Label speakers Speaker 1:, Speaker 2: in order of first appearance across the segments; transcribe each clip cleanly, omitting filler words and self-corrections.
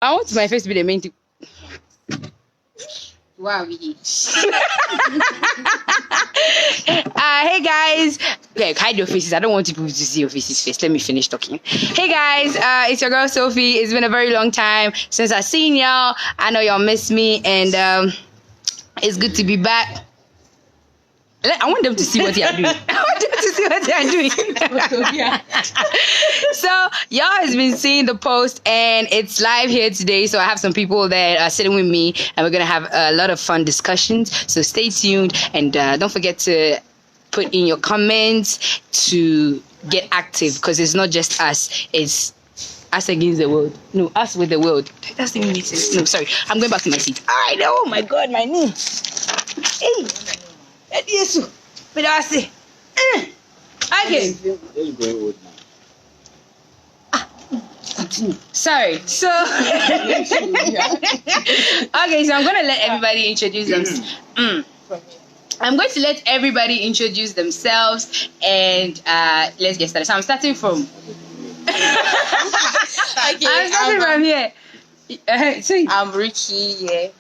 Speaker 1: I want my face to be the main thing.
Speaker 2: Wow.
Speaker 1: Hey guys. Yeah, hide your faces. I don't want people to see your faces first. Let me finish talking. Hey guys, it's your girl Sophie. It's been a very long time since I've seen y'all. I know y'all miss me, and it's good to be back. I want them to see what they are doing. I want them to see what they are doing. So y'all has been seeing the post, and it's live here today. So I have some people that are sitting with me, and we're gonna have a lot of fun discussions. So stay tuned, and don't forget to put in your comments to get active, because it's not just us. It's us against the world. No, us with the world. That doesn't even make sense. No, sorry. I'm going back to my seat. All right. Oh my God, my knee. Hey. Yes, but I say, okay. Sorry. So, okay. So I'm gonna let everybody introduce themselves. I'm going to let everybody introduce themselves, and let's get started. So I'm starting from.
Speaker 2: Okay,
Speaker 1: I'm starting from here. Say it.
Speaker 2: I'm Ricky, yeah.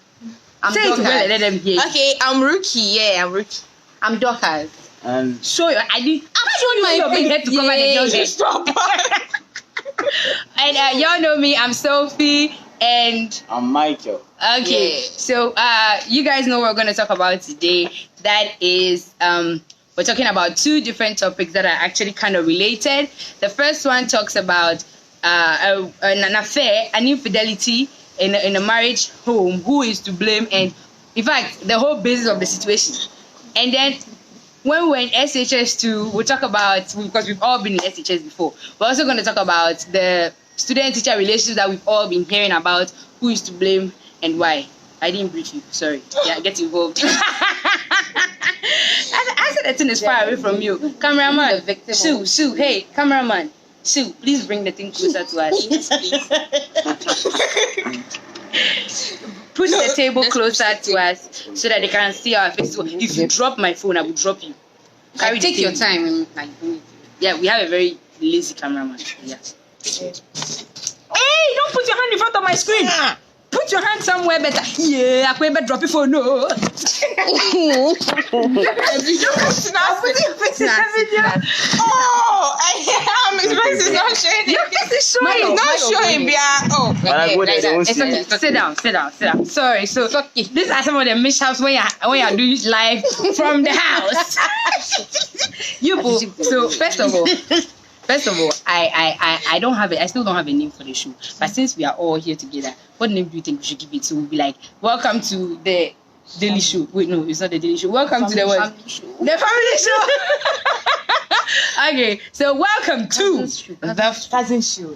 Speaker 2: I'm
Speaker 1: Say it
Speaker 2: Dorcas.
Speaker 1: well, let them hear you.
Speaker 2: Okay, I'm Ricky, yeah, I'm Ricky. I'm Dorcas.
Speaker 3: And
Speaker 1: Show your ID. I'm showing my your big head to cover the girl's head.
Speaker 2: Stop.
Speaker 1: And y'all know me. I'm Sophie, and
Speaker 3: I'm Michael.
Speaker 1: okay.
Speaker 2: Yeah.
Speaker 1: So you guys know what we're gonna talk about today. That is we're talking about two different topics that are actually kind of related. The first one talks about an affair, an infidelity in a marriage home. Who is to blame? And in fact, the whole basis of the situation. And then when we're in SHS2, we'll talk about, because we've all been in SHS before, we're also going to talk about the student-teacher relations that we've all been hearing about, who is to blame and why. I didn't brief you, sorry. Yeah, get involved. I said that thing is far away from you. Cameraman, Sue, hey, cameraman. Sue, please bring the thing closer to us. Yes, please. Push the table closer to us so that they can see our faces. If you drop my phone, I will drop you.
Speaker 2: Take your time.
Speaker 1: Yeah, we have a very lazy cameraman. Yeah. Hey, don't put your hand in front of my screen. Put your hand somewhere better. Yeah, I can drop it for no. Oh,
Speaker 2: his face is not showing.
Speaker 1: Your face is showing.
Speaker 2: Not showing. Oh, okay. Like that.
Speaker 1: It's okay. Sit down. Sorry. So these are some of the mishaps when you're doing live from the house. So first of all, I don't have it. I still don't have a name for the show. But since we are all here together, what name do you think we should give it? So we'll be like, welcome to the Daily Show. Wait, no, it's not the Daily Show. Welcome to the what? The Family Show. Okay, so welcome to the
Speaker 2: Cousin show.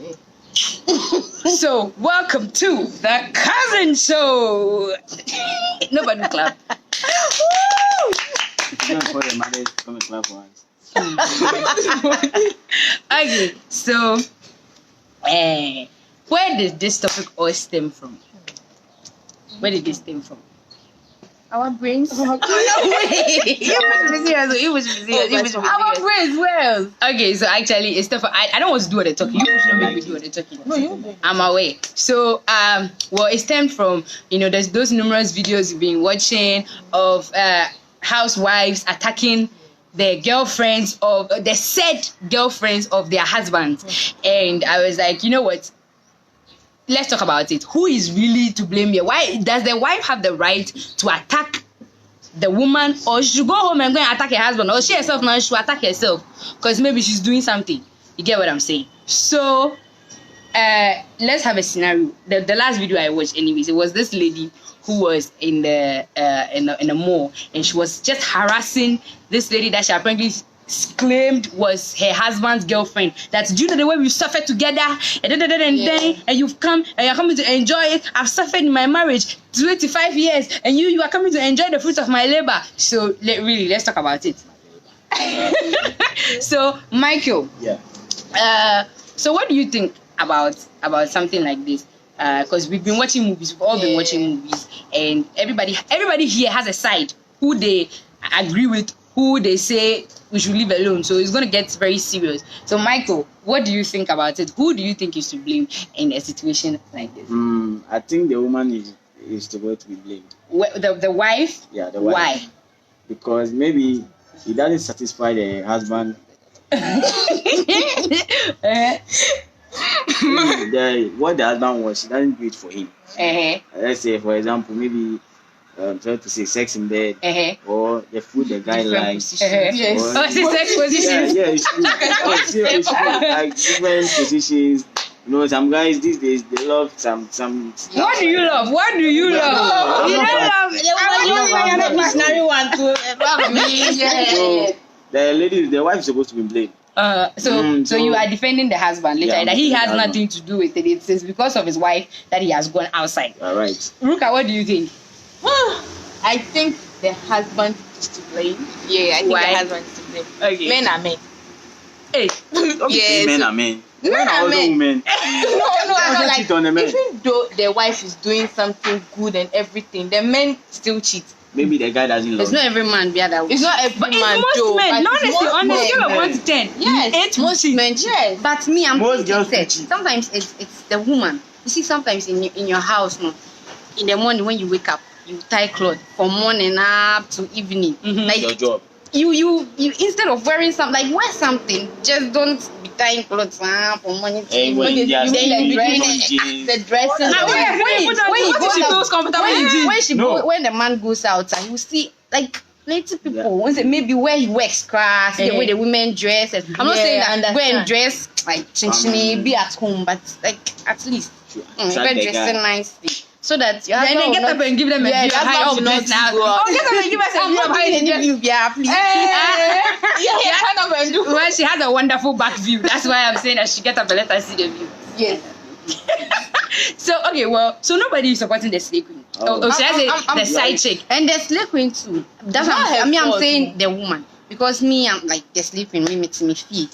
Speaker 1: So welcome to the Cousin Show. Nobody clap. Woo! Okay, so where did this topic all stem from? Where did this stem from?
Speaker 2: Our brains.
Speaker 1: Our brains, well. Okay, so actually it's stuff I don't want to do all the talking. You should make me do all the talking.
Speaker 2: No, you.
Speaker 1: I'm away. So well, it stemmed from, there's those numerous videos you've been watching of housewives attacking the girlfriends of the said girlfriends of their husbands. And I was like, you know what? Let's talk about it. Who is really to blame here? Why does the wife have the right to attack the woman, or she should go home and go and attack her husband, or she herself now should attack herself because maybe she's doing something? You get what I'm saying? So let's have a scenario. The last video I watched, anyways, it was this lady who was in the mall, and she was just harassing this lady that she apparently claimed was her husband's girlfriend. That's due to the way we've suffered together, and you've come and you're coming to enjoy it. I've suffered in my marriage 25 years, and you are coming to enjoy the fruits of my labor. So let's talk about it. So Michael,
Speaker 3: yeah.
Speaker 1: So what do you think about something like this? Because we've been watching movies, we've all been watching movies, and everybody here has a side who they agree with who they say we should leave alone. So it's going to get very serious. So Michael, what do you think about it? Who do you think is to blame in a situation like this?
Speaker 3: I think the woman is the one to be blamed.
Speaker 1: The wife?
Speaker 3: Yeah, the wife.
Speaker 1: Why?
Speaker 3: Because maybe he doesn't satisfy the husband. What the husband wants, he doesn't do it for him. Let's say, for example, maybe try to say sex in bed, or the food the guy likes.
Speaker 1: Yes. Or sex positions.
Speaker 3: Yeah, it's true. It's true. Like different positions. You know, some guys these days they love some.
Speaker 1: What do you love? What do you love? You don't love.
Speaker 2: The missionary one too.
Speaker 3: So the wife is supposed to be blamed.
Speaker 1: So you are defending the husband literally, that he has
Speaker 3: husband.
Speaker 1: nothing to do with it. It's because of his wife that he has gone outside.
Speaker 3: All right.
Speaker 1: Ruka, what do you think?
Speaker 2: I think the husband is to blame. Yeah, I think
Speaker 1: Why?
Speaker 2: the husband is to blame.
Speaker 1: Okay.
Speaker 2: Men are men.
Speaker 1: Hey.
Speaker 3: Okay, men are men.
Speaker 2: Men are
Speaker 3: also
Speaker 2: men.
Speaker 3: women.
Speaker 2: No, like,
Speaker 3: cheat on the men.
Speaker 2: even though the wife is doing something good and everything, the men still cheat.
Speaker 3: Maybe the guy doesn't love.
Speaker 1: It's not every man be that.
Speaker 2: It's not every
Speaker 1: But
Speaker 2: man,
Speaker 1: it's most
Speaker 2: though,
Speaker 1: men.
Speaker 2: but
Speaker 1: Honestly,
Speaker 2: most
Speaker 1: on a
Speaker 2: men.
Speaker 1: scale of 1 to 10,
Speaker 2: Yes,
Speaker 1: most men.
Speaker 2: Yes.
Speaker 1: But me, I'm
Speaker 3: Most girls
Speaker 1: thinking
Speaker 3: cheat.
Speaker 1: sometimes it's the woman. You see, sometimes in your house, no, in the morning when you wake up, you tie clothes from morning up to evening.
Speaker 3: It's your job.
Speaker 1: You instead of wearing something, like wear something. Just don't be tying clothes from morning to
Speaker 3: And when
Speaker 1: evening.
Speaker 3: you just
Speaker 1: Then you
Speaker 3: put
Speaker 1: dress
Speaker 3: on jeans.
Speaker 2: The dressing.
Speaker 1: When the man goes out, and you see like plenty people. When say maybe where he works class, the way the women dress. And I'm not saying that go and dress like chinchini, be at home, but like at least
Speaker 3: Attract the
Speaker 1: dressing
Speaker 3: guy.
Speaker 1: nicely. So that you
Speaker 2: Then they get up and give them a
Speaker 1: yeah,
Speaker 2: view of
Speaker 1: that's
Speaker 2: how
Speaker 1: how
Speaker 2: to
Speaker 1: you
Speaker 2: not
Speaker 1: dress now.
Speaker 2: go out.
Speaker 1: Oh, get up and give us a view of how you dress.
Speaker 2: Yeah, please. Yeah, kind of and do.
Speaker 1: Well, she has a wonderful back view. That's why I'm saying that she get up and let us see the view.
Speaker 2: Yes.
Speaker 1: So okay, well, so nobody is supporting the slave queen.
Speaker 3: Oh.
Speaker 1: Should I say
Speaker 2: I'm
Speaker 1: the side chick? And the slave queen too. That's
Speaker 2: Not
Speaker 1: what
Speaker 2: her
Speaker 1: I'm
Speaker 2: fault.
Speaker 1: saying the woman. Because me, I'm like the slave queen, me makes me feel.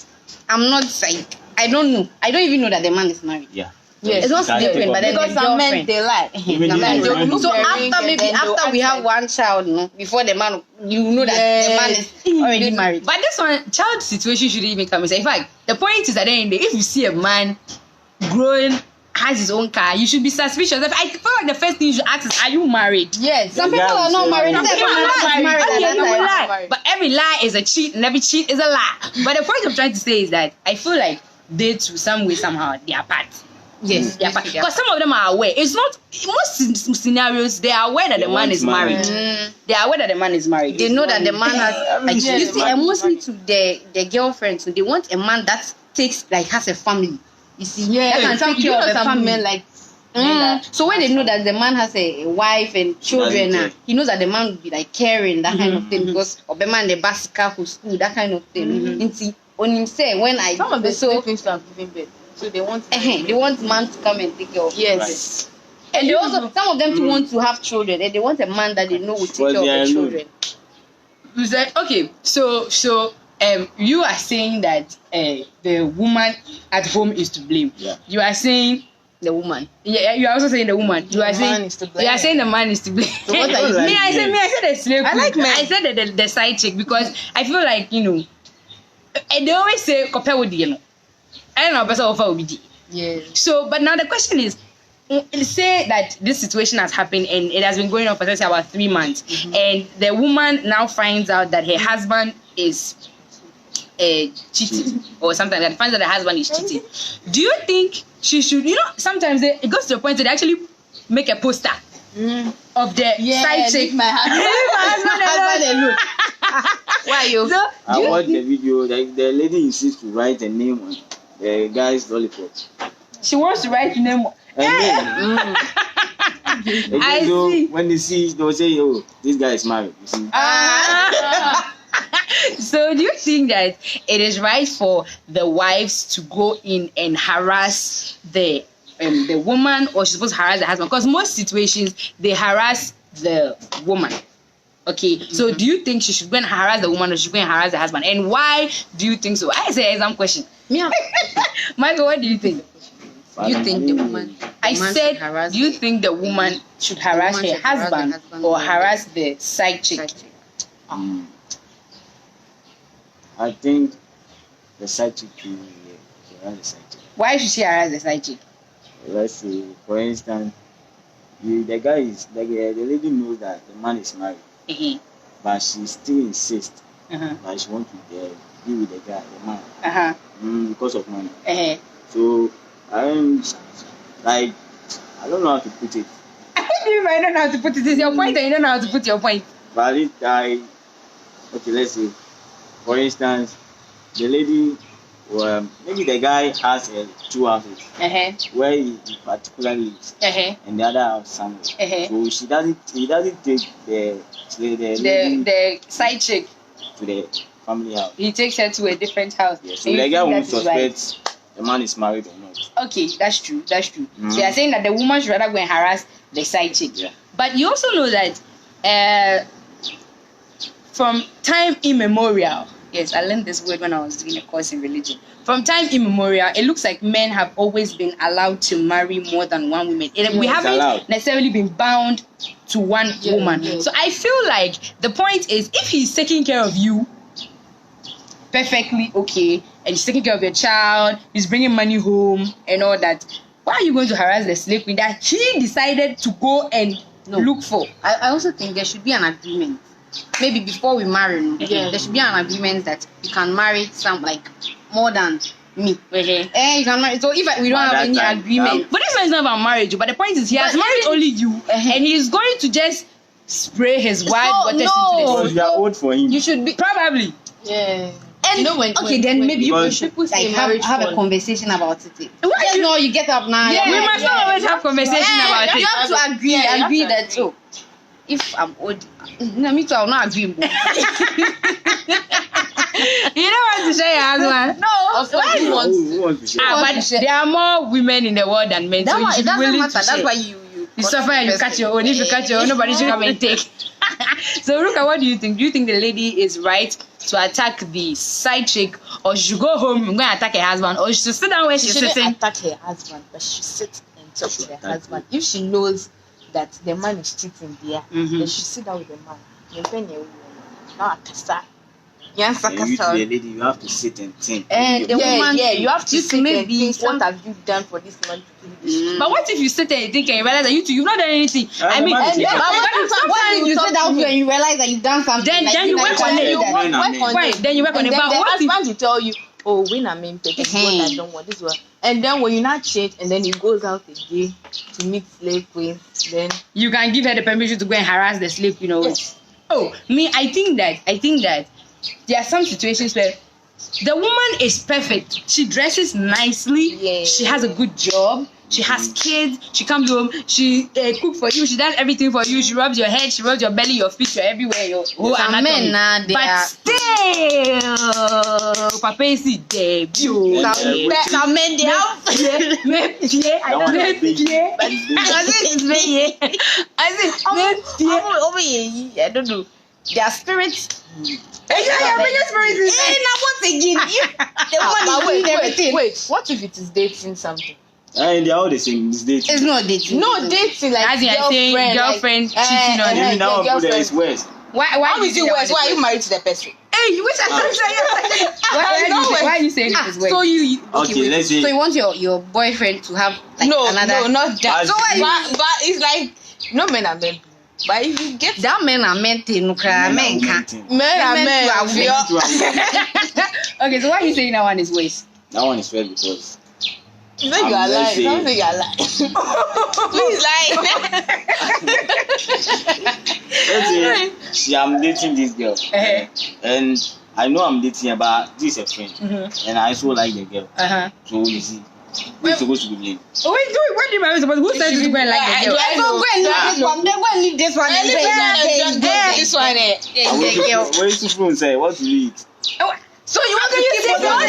Speaker 1: I'm not like, I don't know. I don't even know that the man is married.
Speaker 3: Yeah.
Speaker 2: Yes.
Speaker 1: It's not
Speaker 3: You can't
Speaker 1: slave queen,
Speaker 3: take
Speaker 1: but then
Speaker 3: up
Speaker 2: Because
Speaker 1: the
Speaker 2: some men,
Speaker 1: girlfriend.
Speaker 2: they lie.
Speaker 3: Even
Speaker 1: Like,
Speaker 3: if
Speaker 2: they'll look
Speaker 1: so
Speaker 2: their
Speaker 1: after
Speaker 2: ring and
Speaker 1: maybe
Speaker 2: then they'll
Speaker 1: after we
Speaker 2: act
Speaker 1: have
Speaker 2: like-
Speaker 1: one child, no, before the man, you know that the man is already married. But this one, child situation shouldn't even come inside. In fact, the point is that then if you see a man growing, has his own car, you should be suspicious. I feel like the first thing you should ask is, are you married?
Speaker 2: Yes.
Speaker 1: Some
Speaker 3: The
Speaker 1: people
Speaker 3: guy
Speaker 1: are not
Speaker 3: will say,
Speaker 1: married.
Speaker 3: Some
Speaker 1: Some people are not married.
Speaker 2: Okay,
Speaker 1: And
Speaker 2: they will
Speaker 1: lie.
Speaker 2: lie.
Speaker 1: But every lie is a cheat, and every cheat is a lie. But the point I'm trying to say is that I feel like they too, some way, somehow, they are part. Yes, they are part. Because some of them are aware. It's not most scenarios. They are aware that
Speaker 3: They
Speaker 1: the man
Speaker 3: want
Speaker 1: is
Speaker 3: money.
Speaker 1: married. They are aware that the man is married. They know that the man has. Like,
Speaker 2: Yeah,
Speaker 1: you see,
Speaker 2: money,
Speaker 1: and mostly to the girlfriends, so they want a man that takes like has a family. You see, that can
Speaker 2: Some
Speaker 1: take care of the
Speaker 2: some
Speaker 1: family.
Speaker 2: men like
Speaker 1: So when they know that the man has a wife and children,
Speaker 3: Doesn't care.
Speaker 1: he knows that the man will be like caring, that kind of thing, because of the man the bicycle for school, that kind of thing. And see, when him say when I
Speaker 2: some of the
Speaker 1: so
Speaker 2: things to have given birth. So they want
Speaker 1: they want man to come and take care of.
Speaker 2: yes.
Speaker 1: And they also some of them too want to have children, and they want a man that they know will take
Speaker 3: Well,
Speaker 1: care of
Speaker 3: they
Speaker 1: the
Speaker 3: are
Speaker 1: children. You said okay, so you are saying that the woman at home is to blame.
Speaker 3: Yeah.
Speaker 1: You are saying the woman. Yeah, you are also saying the woman. You are
Speaker 2: The
Speaker 1: saying
Speaker 2: man is to blame.
Speaker 1: you are saying the man is to blame.
Speaker 2: So what are you
Speaker 3: saying?
Speaker 1: I said the slave.
Speaker 2: I like
Speaker 1: queen.
Speaker 2: men.
Speaker 1: I said the side chick because I feel like and they always say compare with I don't know person offer will be.
Speaker 2: Yes.
Speaker 1: So, but now the question is, say that this situation has happened and it has been going on for let's say about 3 months, and the woman now finds out that her husband is cheating or something, that finds out the husband is cheating. Do you think she should? Sometimes it goes to the point that they actually make a poster of the side chick.
Speaker 2: My husband.
Speaker 1: My husband alone.
Speaker 2: Why you?
Speaker 1: So,
Speaker 3: I watched the video. Like the lady insists to write a name on the guy's lollipop.
Speaker 1: she wants to write the name.
Speaker 3: And then,
Speaker 1: I see.
Speaker 3: when they see, they'll say, "Oh, this guy is married." You see?
Speaker 1: So do you think that it is right for the wives to go in and harass the woman, or she's supposed to harass the husband? Because most situations they harass the woman. Okay, so do you think she should go and harass the woman, or she should go and harass the husband? And why do you think so? I say exam question. Michael, what do you think?
Speaker 2: You think the woman?
Speaker 1: I
Speaker 2: man
Speaker 1: said,
Speaker 2: should harass
Speaker 1: do you think the woman should harass
Speaker 2: woman
Speaker 1: her
Speaker 2: should harass the
Speaker 1: husband
Speaker 2: husband
Speaker 1: or
Speaker 2: or
Speaker 1: harass the side chick?
Speaker 3: I think the side chick should harass the side chick.
Speaker 1: Why should she harass the side chick?
Speaker 3: Let's say, for instance, the lady knows that the man is married, but she still insists that she wants to be with the guy, the man, because of money. So I'm like, I don't know how to put it.
Speaker 1: I don't know how to put it. It's your point, and you don't know how to put your point.
Speaker 3: But okay, let's say, for instance, the lady, maybe the guy has 2 houses where he particularly lives, and the other house somewhere. So he doesn't take the
Speaker 1: side chick
Speaker 3: to the family house.
Speaker 1: He takes her to a different house.
Speaker 3: Yeah, so the guy won't suspect the man is married or not.
Speaker 1: Okay, that's true. So you are saying that the woman should rather go and harass the side chick.
Speaker 3: Yeah.
Speaker 1: But you also know that from time immemorial, yes, I learned this word when I was doing a course in religion. From time immemorial, it looks like men have always been allowed to marry more than one woman. We haven't necessarily been bound to one woman. Yeah. So I feel like the point is, if he's taking care of you perfectly okay, and he's taking care of your child, he's bringing money home and all that, why are you going to harass the slave queen that he decided to go and look for?
Speaker 2: I also think there should be an agreement. Maybe before we marry, there should be an agreement that you can marry some, like, more than me. You can marry. So if we don't have any agreement,
Speaker 1: but this one is not about marriage. But the point is, he has married only you, and he's going to just spray his wife waters into the
Speaker 3: because you are old for him.
Speaker 2: You should be
Speaker 1: probably.
Speaker 2: Yeah.
Speaker 1: And
Speaker 2: you know when
Speaker 1: maybe
Speaker 2: people say have a conversation about it. You get up now.
Speaker 1: Yeah, we must not always have conversation about it.
Speaker 2: You have to agree that if I'm old, no, me too, I'll not agree.
Speaker 1: You don't want to share your husband?
Speaker 2: No, who wants to?
Speaker 1: But there are more women in the world than men. So you should be willing to share.
Speaker 2: That's why you
Speaker 1: suffer and you catch your own. If you catch your own, nobody should come and take. So Ruka, what do you think? Do you think the lady is right to attack the side chick, or she should go home and go and attack her husband, or she should sit down where she's sitting?
Speaker 2: She shouldn't attack her husband, but she should sit and talk to her husband. If she knows that the man is cheating there, then she should sit down with the man.
Speaker 3: Yes, and you, the lady, you have to sit and think.
Speaker 2: And the woman, you have to sit and think. What have you done for this man to do this?
Speaker 1: But what if you sit and think and you realize that you've not done anything?
Speaker 2: I mean, when you sit down and you realize that you've done something,
Speaker 1: then you work on it. Then you work on it. But
Speaker 2: the husband will tell you, oh, when I mean, this is what I don't want, this one. And then when you not change, and then he goes out again to meet slave queens, then
Speaker 1: you can give her the permission to go and harass the slave queen. Yes. Oh, I think that there are some situations where the woman is perfect. She dresses nicely. Yeah. She has a good job. She has kids. She comes home. She cooks for you. She does everything for you. She rubs your head. She rubs your belly, your feet, your everywhere. Your whole anatomy. But still, Papa is there.
Speaker 2: Some men they have. I don't know. Their spirits. Wait, what if it is dating something?
Speaker 3: And they are all the same. It's dating.
Speaker 2: It's not dating. No dating, like
Speaker 1: as girlfriend cheating on
Speaker 3: you. Now it's worse.
Speaker 1: Why
Speaker 2: is it worse? Why are you married to the person?
Speaker 1: Hey, which why are you saying it is worse? So
Speaker 3: let's say.
Speaker 2: So you want your boyfriend to have like another? No, not that. So but it's like no men are men. But if you get that men are meant to men are men.
Speaker 1: Okay, so why are you saying that one is waste?
Speaker 3: That one is worse because
Speaker 2: you think you are lying. Don't think you are lying. Please lie.
Speaker 3: Let's say I'm dating this girl, and I know I'm dating her, but this is a friend, and I also like the girl. So you see. We're supposed to be blamed.
Speaker 1: Oh, wait, what do you mean? Who said you to go and like the girl?
Speaker 2: Go and leave this one. This one.
Speaker 3: Where is the phone say? What to eat?
Speaker 1: So you want to use this one?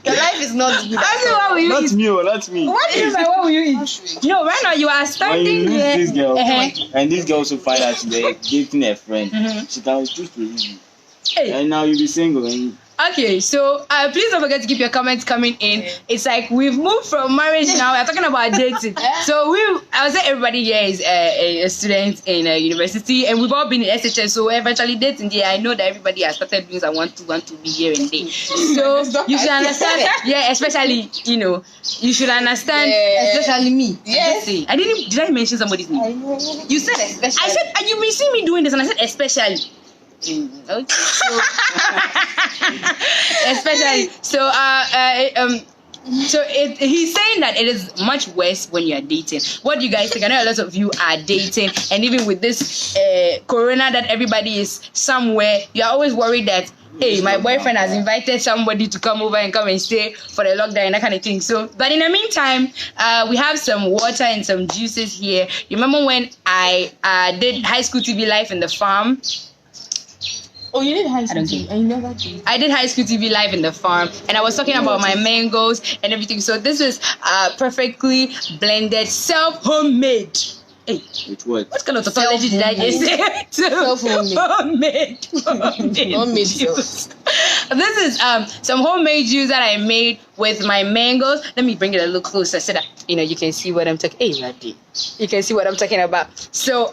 Speaker 2: Your life is not good.
Speaker 3: Not me.
Speaker 1: What do you mean? What will you eat? No, right now you are standing
Speaker 3: here. This girl, and this girl also find out she's dating a friend. She can choose to leave you. Hey. And now you be single and
Speaker 1: Okay, so please don't forget to keep your comments coming in. It's like we've moved from marriage now. We're talking about dating. So I would say everybody here is a student in a university, and we've all been in SHS. So eventually dating. Yeah, I know that everybody has started doing and want to be here and there. So you should understand. Yeah, especially you should understand.
Speaker 2: Especially me.
Speaker 1: Yes. Did I mention somebody's name?
Speaker 2: You said especially.
Speaker 1: I said you may see me doing this, and I said especially. Okay. So, especially he's saying that it is much worse when you are dating. What do you guys think? I know a lot of you are dating, and even with this corona that everybody is somewhere, you're always worried that hey, my boyfriend has invited somebody to come over and come and stay for the lockdown and that kind of thing. So, but in the meantime, we have some water and some juices here. You remember when I did high school TV live in the farm?
Speaker 2: Oh, you did high school TV. I never did.
Speaker 1: I did high school TV live in the farm, and I was talking about my mangoes and everything. So this is perfectly blended, homemade. Hey, what kind of tautology did I just say? Homemade. Homemade juice. This is some homemade juice that I made with my mangoes. Let me bring it a little closer so that you can see what I'm talking. Hey, Raddy, you can see what I'm talking about. So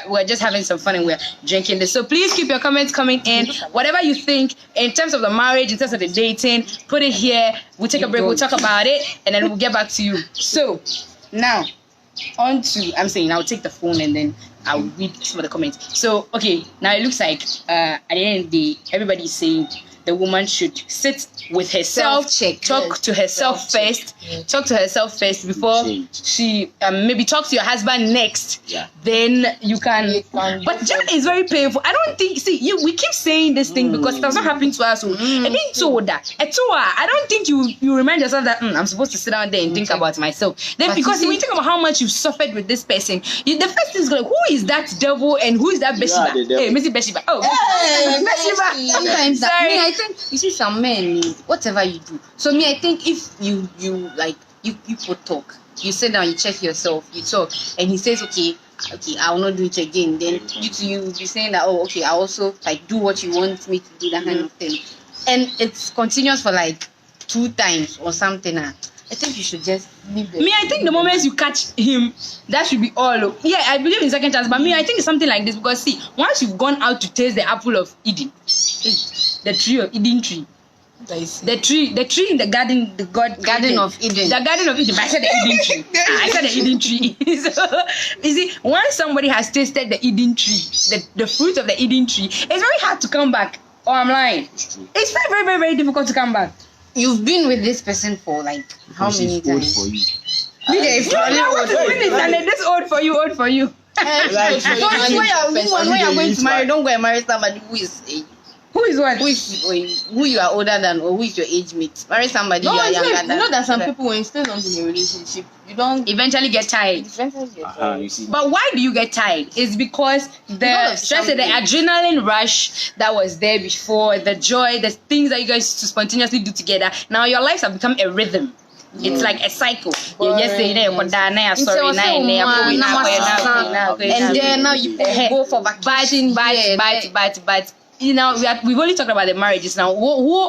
Speaker 1: we're just having some fun and we're drinking this. So please keep your comments coming in. Whatever you think in terms of the marriage, in terms of the dating, put it here. We'll take a break. We'll talk about it, and then we'll get back to you. So now. I'll take the phone and then I'll read some of the comments. So, okay, now it looks like at the end of the day, everybody's saying the woman should sit with herself, talk to herself first before she maybe talk to your husband next. Yeah. Then you can. But that is very painful. I don't think. We keep saying this thing because it does not happen to us. I mean, told that. I don't think you remind yourself that I'm supposed to sit down there and think about myself. Then because when you think about how much you've suffered with this person, the first thing is like, who is that devil and who is that Beshiba? Hey, Missy Beshiba. Oh, Beshiba.
Speaker 2: Sometimes I think you see some men, whatever you do. So me, I think if you people talk, you sit down, you check yourself, you talk, and he says, okay, I will not do it again. Then you be saying that, oh, okay, I also do what you want me to do, that kind of thing, and it's continuous for 2 times or something. I think you should just leave it.
Speaker 1: I think the moment you catch him, that should be all. Yeah, I believe in second chance, but I think it's something like this because once you've gone out to taste the apple of Eden, the tree of Eden tree. The tree in the garden,
Speaker 2: Garden of Eden.
Speaker 1: The Garden of Eden. But I said the Eden tree. I said the Eden tree. So, you see, once somebody has tasted the Eden tree, the fruit of the Eden tree, it's very hard to come back. Or I'm lying. It's very, very, very, very difficult to come back.
Speaker 2: You've been with this person for how many times?
Speaker 3: For you.
Speaker 1: This old for you, old for you.
Speaker 2: When you're going to marry, don't go and marry somebody who is
Speaker 1: Who is what?
Speaker 2: Who you are older than or who is your age mate. Marry somebody you are younger than.
Speaker 4: You know that some people when you still not in a relationship, you don't
Speaker 1: eventually get tired.
Speaker 3: You see.
Speaker 1: But why do you get tired? It's because the adrenaline rush that was there before, the joy, the things that you guys used to spontaneously do together. Now your lives have become a rhythm. It's like a cycle. You just say, and
Speaker 2: then now you go for vacation.
Speaker 1: But we've only talked about the marriages now.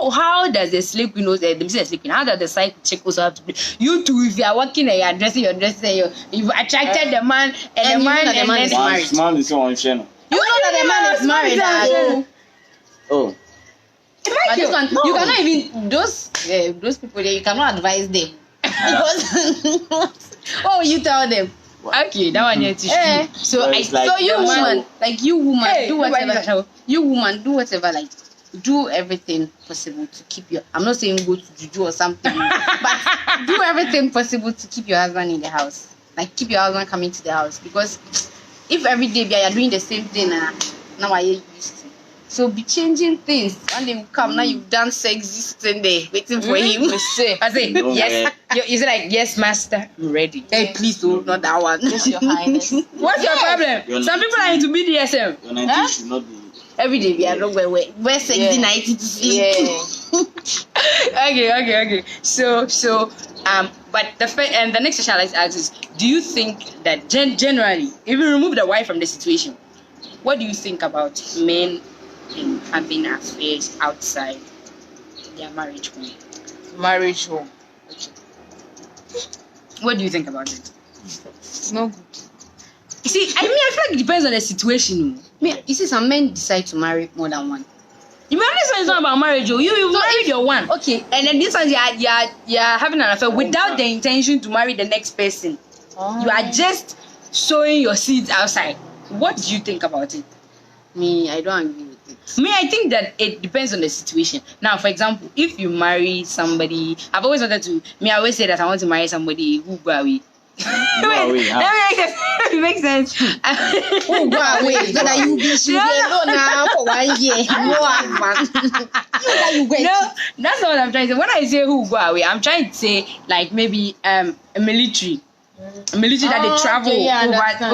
Speaker 1: How does the slave queen how does the side chick also have to be? You two, if you are working and you are dressing, you've attracted the man and the man is married.
Speaker 3: Man is on channel.
Speaker 2: You know that the man is married.
Speaker 3: Oh.
Speaker 2: But this one, you cannot even those people there. You cannot advise them because what will you tell them?
Speaker 1: Okay, that one is true. So you woman, do whatever.
Speaker 2: You woman, do whatever. Do everything possible to keep your. I'm not saying go to juju or something, but do everything possible to keep your husband in the house. Keep your husband coming to the house, because if every day you are doing the same thing, now I used to. So be changing things. When they come, now you've done sex sitting there waiting for him.
Speaker 1: I say, yes. You say yes, master, I'm ready.
Speaker 2: Hey, please, not that one.
Speaker 4: Yes, your highness.
Speaker 1: What's your problem? Some people are into BDSM.
Speaker 3: Your 19 should not be.
Speaker 2: Every day we are not we're sexy 90 to sleep.
Speaker 1: Okay. So but the next question I'd like to ask is, do you think that generally, if you remove the wife from the situation, what do you think about men having affairs outside their marriage home.
Speaker 4: Marriage home.
Speaker 1: What do you think about it?
Speaker 4: It's not good.
Speaker 1: You see, I feel like it depends on the situation.
Speaker 2: You see, some men decide to marry more than one.
Speaker 1: You mean this one is not about marriage, you married your one.
Speaker 2: Okay.
Speaker 1: And then this one you're having an affair without the intention to marry the next person. You are just sowing your seeds outside. What do you think about it?
Speaker 2: Me, I don't agree with it.
Speaker 1: Me, I think that it depends on the situation. Now, for example, if you marry somebody, I always say that I want to marry somebody who go away. That makes sense.
Speaker 2: Oh, wow, wait. So that you be alone now for 1 year.
Speaker 1: No, that's not what I'm trying to say. When I say who go away, I'm trying to say like maybe a military that they travel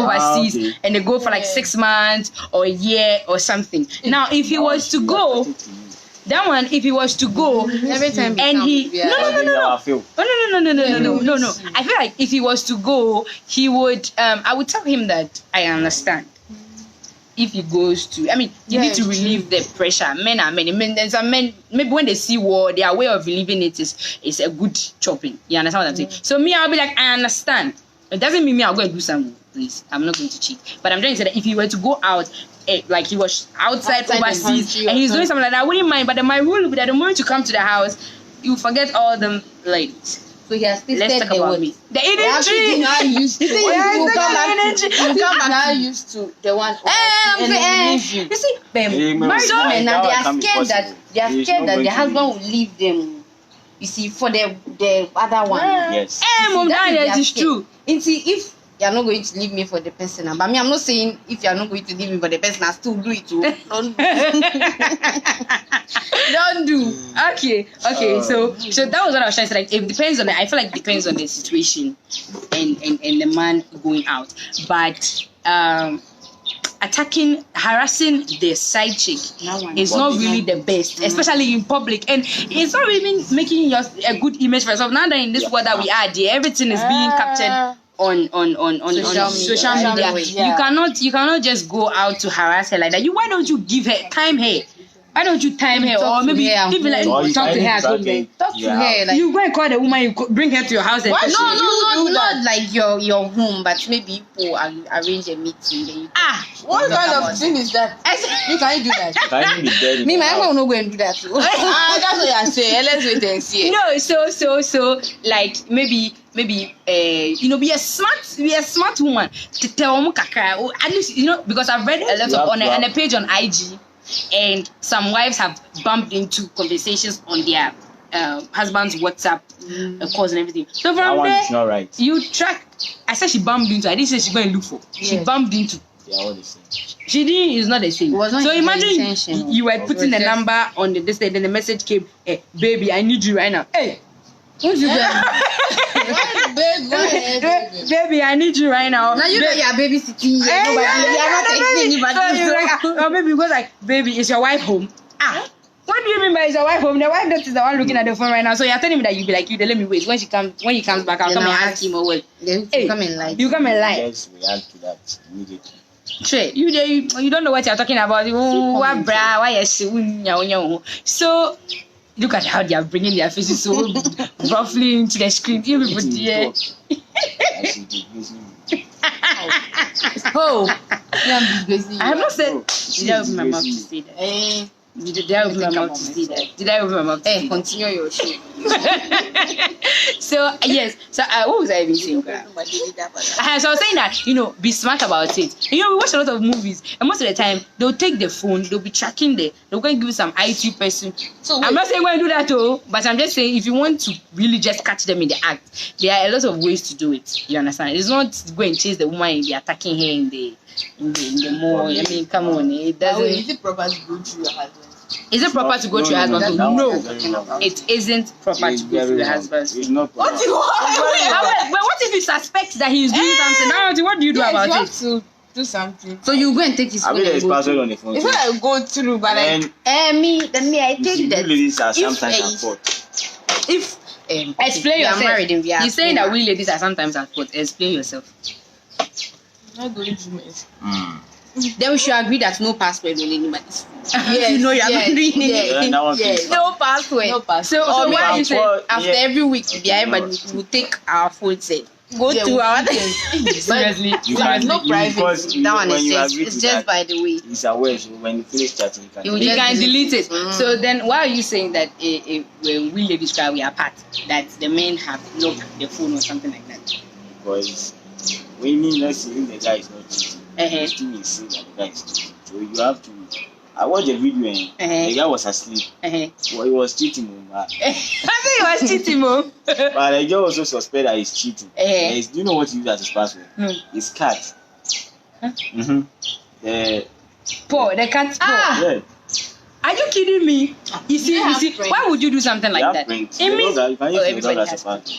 Speaker 1: overseas and they go for like 6 months or a year or something. Now, if he was to go, that one, if he was to go
Speaker 2: every time
Speaker 1: and he no. I feel like if he was to go, he would I would tell him that I understand. If he goes to, you need to relieve the pressure. Men are men. There's some men, maybe when they see war, their way of relieving it is a good chopping. You understand what I'm saying? So me, I'll be like, I understand. It doesn't mean me I'll go and do something. Please, I'm not going to cheat. But I'm trying to say that if he were to go out, like he was outside overseas and he's doing something like that, I wouldn't mind. But my rule would be that the moment you come to the house, you forget all them ladies.
Speaker 2: So he has tasted
Speaker 1: Let's talk about me. The energy.
Speaker 4: Now used to. You come back used to the one.
Speaker 2: You see, married women now they are scared that the husband will leave them. You see, for the other one.
Speaker 3: Yes.
Speaker 1: That is true.
Speaker 2: You see, if you are not going to leave me for the person, but me, I'm not saying if you are not going to leave me for the person, I still do it too.
Speaker 1: Don't do. Okay. So that was what I was trying to say. Like, it depends on I feel like it depends on the situation and the man going out. But harassing the side chick is not really the best, especially in public, and it's not really making a good image for yourself. Now that in this world that we are, everything is being captured on social media.
Speaker 4: Yeah.
Speaker 1: You cannot just go out to harass her like that. Why don't you give her time her? Why don't you time her, or maybe even like talk to her at home?
Speaker 2: Talk to her. Like,
Speaker 1: you go and call the woman, you bring her to your house. And
Speaker 2: not like your home, but maybe people arrange a meeting. Then
Speaker 4: what kind of thing is that? You can't do that.
Speaker 2: Me, my husband will not go and do that too.
Speaker 4: That's what you're saying. Let's wait and see.
Speaker 1: No, so like maybe be a smart woman to tell kakra. At least because I've read a lot on a page on IG, and some wives have bumped into conversations on their husband's WhatsApp calls and everything. So from there,
Speaker 3: it's not right.
Speaker 1: You track. I said she bumped into. I didn't say she go and look for. Yes. She bumped into.
Speaker 3: They are all the same.
Speaker 1: She didn't. It's not the same. So imagine you were putting a number on the this, then the message came. Hey, baby, I need you right now. Hey. Who's you baby, I need you right now.
Speaker 2: Now you know you're babysitting.
Speaker 1: Maybe because like, baby, is your wife home? What do you mean by is your wife home? The wife that is the one looking at the phone right now. So you're telling me that you be like, let me wait. When he comes back, I'll come and ask him or what?
Speaker 2: You come and lie.
Speaker 1: You come and lie.
Speaker 3: Yes, react to that immediately.
Speaker 1: Sure, you don't know what you're talking about. So look at how they are bringing their faces so roughly into the screen. Everybody, I have not said. Did I open my mouth to say that? Did I open my mouth to say that? Did I open my mouth to say that?
Speaker 2: Continue your show.
Speaker 1: So yes. So what was I even saying? So I was saying that be smart about it. We watch a lot of movies, and most of the time they'll take the phone, they'll be tracking they'll go and give some IT person. So I'm not saying go and do that too, but I'm just saying if you want to really just catch them in the act, there are a lot of ways to do it. You understand? It's not go and chase the woman and be attacking her in the mall. Come on, it doesn't.
Speaker 4: Is it proper to go through your husband?
Speaker 1: Is it proper to go through your husband? No, it isn't proper to go through your husband.
Speaker 3: It's not proper.
Speaker 1: But what if you suspect that he is doing something? Now, what do you do about
Speaker 4: you
Speaker 1: it?
Speaker 4: have to do something.
Speaker 2: So you go and take his phone.
Speaker 3: There's password on the phone.
Speaker 4: It's not I go through, but I
Speaker 2: take that.
Speaker 3: Ladies are sometimes at fault.
Speaker 1: If explain yourself. You're saying that we ladies are sometimes at fault. Explain yourself.
Speaker 4: not going to mess.
Speaker 2: then we should agree that no password on anybody's phone.
Speaker 4: Yes,
Speaker 2: you know you are not doing anything.
Speaker 3: Yes.
Speaker 2: No password.
Speaker 4: No password.
Speaker 2: So
Speaker 1: So
Speaker 2: why
Speaker 1: why
Speaker 2: you say
Speaker 3: Well,
Speaker 2: after
Speaker 3: yeah.
Speaker 2: every week, everybody will take our phone set. Go
Speaker 4: Yeah,
Speaker 2: to
Speaker 4: we
Speaker 2: our
Speaker 1: Seriously.
Speaker 3: You
Speaker 4: Like,
Speaker 3: can
Speaker 4: no privacy.
Speaker 3: because
Speaker 2: that one
Speaker 3: when
Speaker 2: is
Speaker 3: you
Speaker 2: just,
Speaker 3: agree
Speaker 2: it's
Speaker 3: to
Speaker 2: just
Speaker 3: that,
Speaker 2: by the way.
Speaker 3: it's aware. So when you finish chatting, you can.
Speaker 2: You will
Speaker 1: You
Speaker 2: just
Speaker 1: can delete it.
Speaker 2: Mm.
Speaker 1: So then, why are you saying that when we ladies cry, we are apart? That the men have locked the phone or something like that?
Speaker 3: Because when you let's say if the guy is not cheating, you still will say that the guy is cheating. So you have to. I watched the video and the guy was asleep. Well, he was cheating,
Speaker 1: I think he was cheating, mom.
Speaker 3: but the girl also suspect that he's cheating. Yes, do you know what he used as his password? His cat. Mm-hmm.
Speaker 1: The cat.
Speaker 3: Yeah.
Speaker 1: Are you kidding me? You see, why would you do something like that?
Speaker 3: It means that you can use
Speaker 1: everybody
Speaker 3: as a
Speaker 1: has
Speaker 3: password.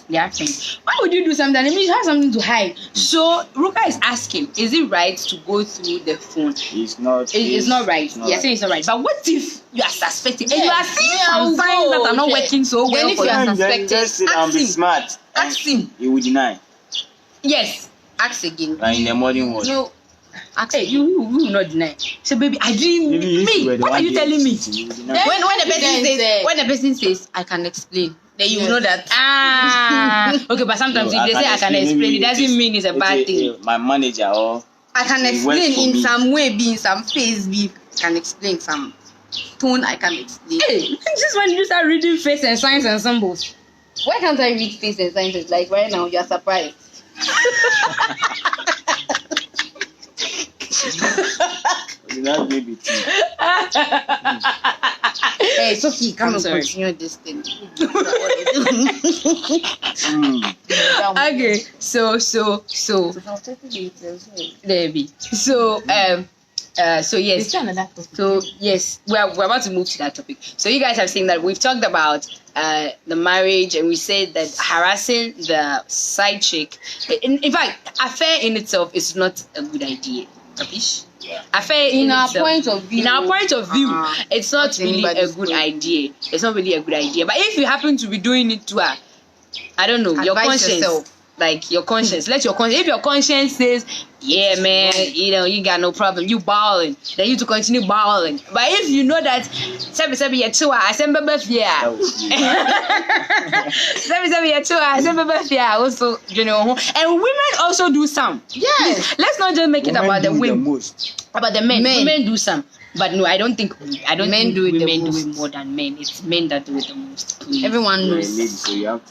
Speaker 1: Yeah, friends. Why would you do something? It means you have something to hide. So Ruka is asking, is it right to go through the phone?
Speaker 3: It's not.
Speaker 1: It's not right. You're saying it's not right. But what if you are suspecting and you are seeing some signs that are not working so well
Speaker 2: if
Speaker 1: for
Speaker 2: you are
Speaker 1: you?
Speaker 2: suspected,
Speaker 3: Just sit and be smart.
Speaker 2: Ask him.
Speaker 3: He will deny.
Speaker 1: Yes.
Speaker 2: Ask again.
Speaker 3: Like in the modern world.
Speaker 2: No. Ask
Speaker 1: Hey,
Speaker 2: again.
Speaker 1: you will not deny. So baby, I didn't.
Speaker 3: Maybe if you were
Speaker 1: Me.
Speaker 3: the
Speaker 1: What are
Speaker 3: one
Speaker 1: you
Speaker 3: there
Speaker 1: telling me?
Speaker 3: cheating, you will deny.
Speaker 2: When the person says I can explain, then you know that
Speaker 1: Okay, but sometimes
Speaker 3: No,
Speaker 1: if they say I can explain,
Speaker 3: maybe
Speaker 1: it doesn't mean it's a bad thing.
Speaker 3: My manager or
Speaker 2: I can
Speaker 3: it works
Speaker 2: explain
Speaker 3: for
Speaker 2: in
Speaker 3: me.
Speaker 2: some way, be in some phase, be can explain some tone. I can explain.
Speaker 1: Hey, just when you start reading face and signs and symbols.
Speaker 2: Why can't I read face and signs? Like right now, you are surprised.
Speaker 3: That may be true.
Speaker 2: Hey, it's okay. Come
Speaker 1: I'm
Speaker 2: on,
Speaker 1: sorry.
Speaker 2: continue this thing.
Speaker 1: Okay, so there be. So yes. So yes, we're about to move to that topic. So you guys have seen that we've talked about the marriage, and we said that harassing the side chick. In fact, affair in itself is not a good idea. Capish?
Speaker 3: Yeah.
Speaker 1: Affair
Speaker 2: In our
Speaker 1: itself,
Speaker 2: point of view.
Speaker 1: in our point of view, it's not
Speaker 2: Not
Speaker 1: really a
Speaker 2: anybody's
Speaker 1: good
Speaker 2: point.
Speaker 1: idea. It's not really a good idea. But if you happen to be doing it to her, I don't know, your
Speaker 2: Advise
Speaker 1: conscience.
Speaker 2: yourself.
Speaker 1: Like your conscience. Let your conscience. If your conscience says, yeah, man, you got no problem, you balling, then you to continue balling. But if you know that
Speaker 3: That was you.
Speaker 1: also, you know, and women also do some.
Speaker 2: Yes.
Speaker 1: Let's not just make it about the
Speaker 3: Women do
Speaker 1: women.
Speaker 3: most.
Speaker 1: About the men.
Speaker 2: Men.
Speaker 1: Women do some. But no, I don't think
Speaker 2: Men
Speaker 1: think
Speaker 2: do it the
Speaker 1: women do
Speaker 2: most.
Speaker 1: it more than men. It's men that do it the most. Please.
Speaker 2: Everyone
Speaker 3: You're a
Speaker 2: knows.
Speaker 3: lady, so you have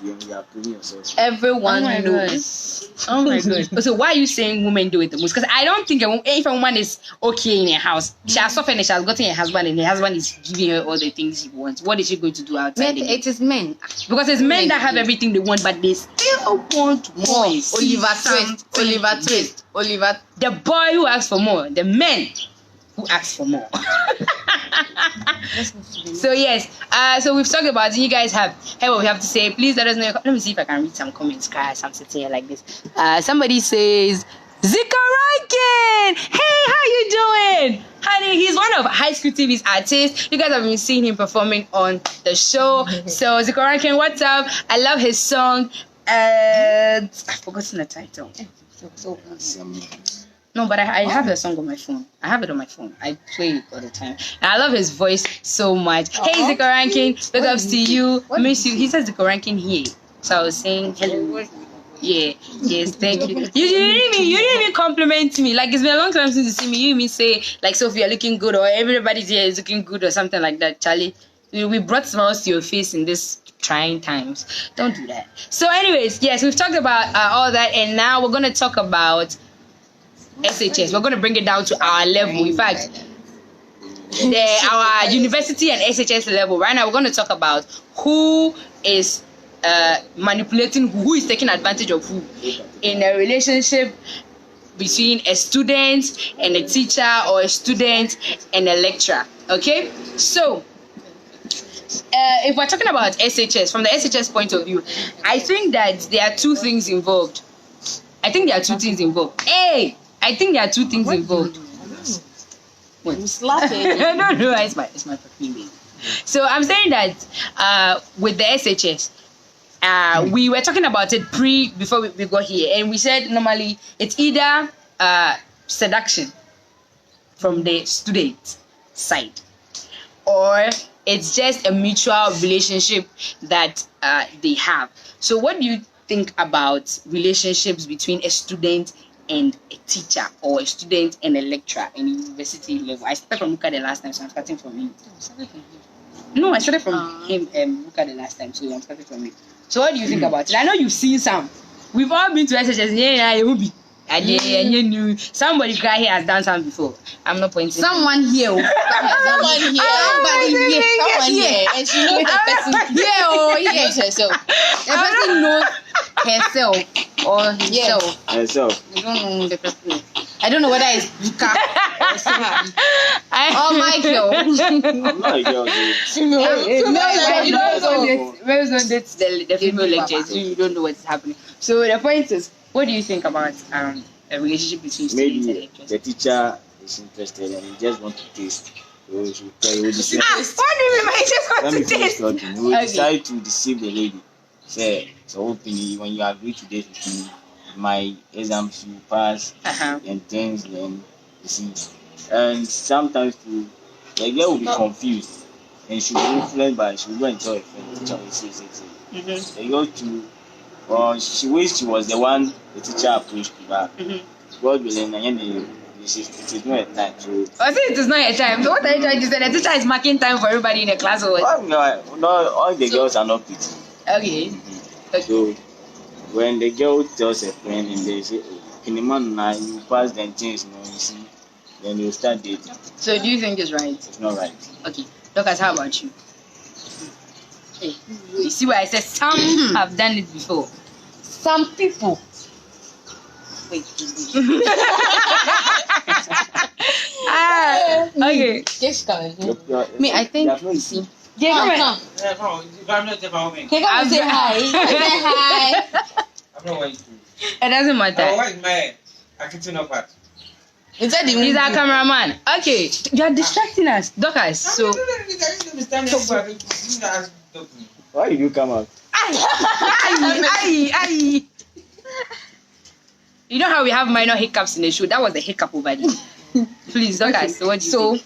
Speaker 3: proving yourself.
Speaker 2: Everyone
Speaker 1: Oh my
Speaker 2: knows.
Speaker 1: Oh my god. So why are you saying women do it the most? Because I don't think if a woman is okay in a house, she has suffered and she has gotten a husband and her husband is giving her all the things she wants. What is she going to do outside?
Speaker 2: Men,
Speaker 1: again?
Speaker 2: it is men.
Speaker 1: Because it's men that have everything they want, but they still want more.
Speaker 2: Oliver Twist.
Speaker 1: The boy who asks for more, the men who ask for more. So yes, so we've talked about it. You guys have heard what we have to say. Please let us know. Let me see if I can read some comments, guys. I'm sitting here like this. Somebody says, Zikarankin! Hey, how you doing? Honey, he's one of High School TV's artists. You guys have been seeing him performing on the show. So Zikarankin, what's up? I love his song. I've forgotten the title. No, but I have the song on my phone. I have it on my phone. I play it all the time. And I love his voice so much. Hey, Zikarankin, big ups to you. Miss you. He says Zikarankin here. So I was saying hello. Yeah, yes, thank you. You didn't even compliment me. Like it's been a long time since you see me. You even say like, Sophie, you're looking good, or everybody's here is looking good, or something like that. Charlie, we brought smiles to your face in this trying times. Don't do that. So, anyways, yes, we've talked about all that, and now we're gonna talk about SHS. We're gonna bring it down to our level. In fact, our university and SHS level. Right now, we're gonna talk about who is manipulating who is taking advantage of who in a relationship between a student and a teacher, or a student and a lecturer. Okay, so if we're talking about SHS, from the SHS point of view, I think that there are two things involved. Hey, I think there are two things involved. What? No, it's my fucking baby. So I'm saying that with the SHS, we were talking about it before we got here, and we said normally it's either seduction from the student side, or it's just a mutual relationship that they have. So what do you think about relationships between a student and a teacher, or a student and a lecturer in university level? I started from Luca the last time, so I'm starting from him. No, I started from him, Luca the last time, so I'm starting from him. So what do you think about it? I know you've seen some. We've all been to SHS. Yeah, it will be. And you knew somebody cry here has done some before. I'm not pointing.
Speaker 2: Someone here. Someone here. And she knows the person. Yeah, or he knows herself. The person knows herself or himself.
Speaker 3: Herself.
Speaker 2: I don't know who the person is. I don't know whether it's Luca or Sophie or Michael.
Speaker 3: I'm not a girl, dude.
Speaker 1: Maybe don't date the female lecturers. You don't know what's happening. So the point is, what do you think about a relationship between students and
Speaker 3: Maybe
Speaker 1: lecturers?
Speaker 3: the teacher is interested and he just want to taste. So he should tell you,
Speaker 1: What do you mean by just
Speaker 3: let
Speaker 1: want
Speaker 3: me
Speaker 1: to
Speaker 3: finish
Speaker 1: taste?
Speaker 3: talking. He will
Speaker 1: Okay.
Speaker 3: decide to deceive the lady. Say, so hopefully when you agree to date with me, my exams will pass and things, then you see. And sometimes too, the girl will be confused and she will be influenced by, she will go and tell her friend, teacher will say. The girl too, she wished she was the one the teacher approached to her. God willing, and then it is not a time. So
Speaker 1: I think it is not a time. So what are you trying to say? The teacher is marking time for everybody in the class, or what?
Speaker 3: all the girls are not pretty.
Speaker 1: Okay.
Speaker 3: So when the girl tells her friend and they say, oh, can the man now you pass them things, you see, then you start dating.
Speaker 1: So do you think it's right?
Speaker 3: It's not right.
Speaker 1: Okay. Lucas, how about you? Hey, you see why I said some have done it before. Some people. Wait. Okay.
Speaker 4: Just come.
Speaker 2: Me, I think.
Speaker 3: you see.
Speaker 2: Come. Can you come say hi? Say hi.
Speaker 1: It doesn't matter.
Speaker 5: What is my acting of part?
Speaker 4: Is that the
Speaker 1: He's our cameraman. Okay, you are distracting us, Docas. So,
Speaker 3: Why did you come out?
Speaker 1: aye. You know how we have minor hiccups in the show? That was the hiccup over there. Please, Docas. So what do you think?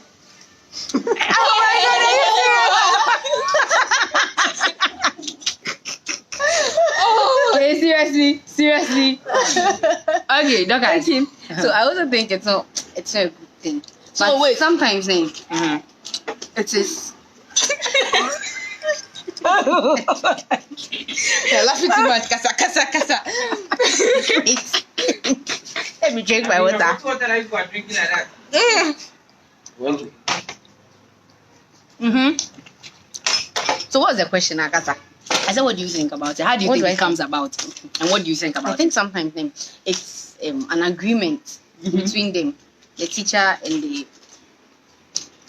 Speaker 1: Okay, seriously. Okay, Docas.
Speaker 2: So I also think it's not a good thing.
Speaker 4: So
Speaker 2: But
Speaker 4: wait.
Speaker 2: sometimes it is.
Speaker 4: You're laughing too much. Kasa.
Speaker 2: It's. Let me drink my water.
Speaker 5: What water are you drinking like that?
Speaker 2: So what's the question, Akasa?
Speaker 1: I said, what do you think about it? How do you
Speaker 2: What
Speaker 1: think
Speaker 2: do I
Speaker 1: it comes about? And what do you think about
Speaker 2: I think sometimes it's an agreement between them, the teacher and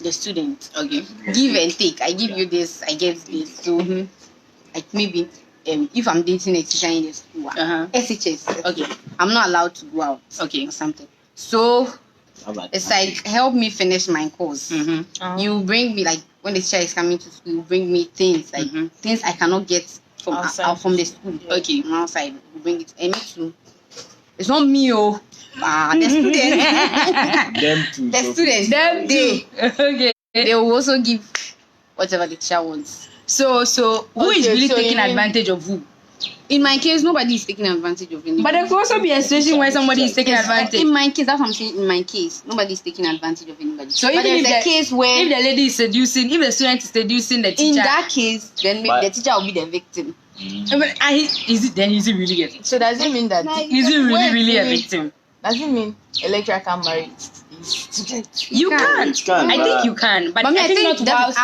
Speaker 2: the student.
Speaker 1: Okay.
Speaker 2: Give and take. I give you this, I get this. So like maybe if I'm dating a teacher in the school, SHS,
Speaker 1: Okay.
Speaker 2: I'm not allowed to go out
Speaker 1: Okay.
Speaker 2: or something. So
Speaker 3: How about
Speaker 2: it's like help me finish my course.
Speaker 1: Mm-hmm.
Speaker 2: You bring me, like when the teacher is coming to school, you bring me things like things I cannot get from
Speaker 4: Outside.
Speaker 2: from the school.
Speaker 1: Okay.
Speaker 2: From outside, you bring it. And me too. It's not me, the student.
Speaker 3: them too?
Speaker 2: The
Speaker 3: so-
Speaker 2: students.
Speaker 1: Them too. Okay.
Speaker 2: They will also give whatever the teacher wants.
Speaker 1: So who is
Speaker 4: Okay,
Speaker 1: really
Speaker 4: so
Speaker 1: taking
Speaker 4: you mean-
Speaker 1: advantage of who?
Speaker 2: In my case, nobody is taking advantage of anybody.
Speaker 1: But there could also be a situation where somebody is taking advantage.
Speaker 2: In my case, that's what I'm saying. In my case, nobody is taking advantage of anybody.
Speaker 1: So
Speaker 2: but
Speaker 1: even
Speaker 2: there's
Speaker 1: if
Speaker 2: a case where,
Speaker 1: if the lady is seducing, if the student is seducing the teacher,
Speaker 2: in that case, then maybe
Speaker 3: But-
Speaker 2: the teacher will be the victim.
Speaker 1: is it really a victim?
Speaker 4: So does it mean that?
Speaker 1: Is it really a victim?
Speaker 4: Does it mean a lecturer can marry his student?
Speaker 1: You can.
Speaker 3: It can,
Speaker 1: I
Speaker 3: but-
Speaker 1: think you can, but
Speaker 2: But
Speaker 1: I think not
Speaker 2: that's
Speaker 1: whilst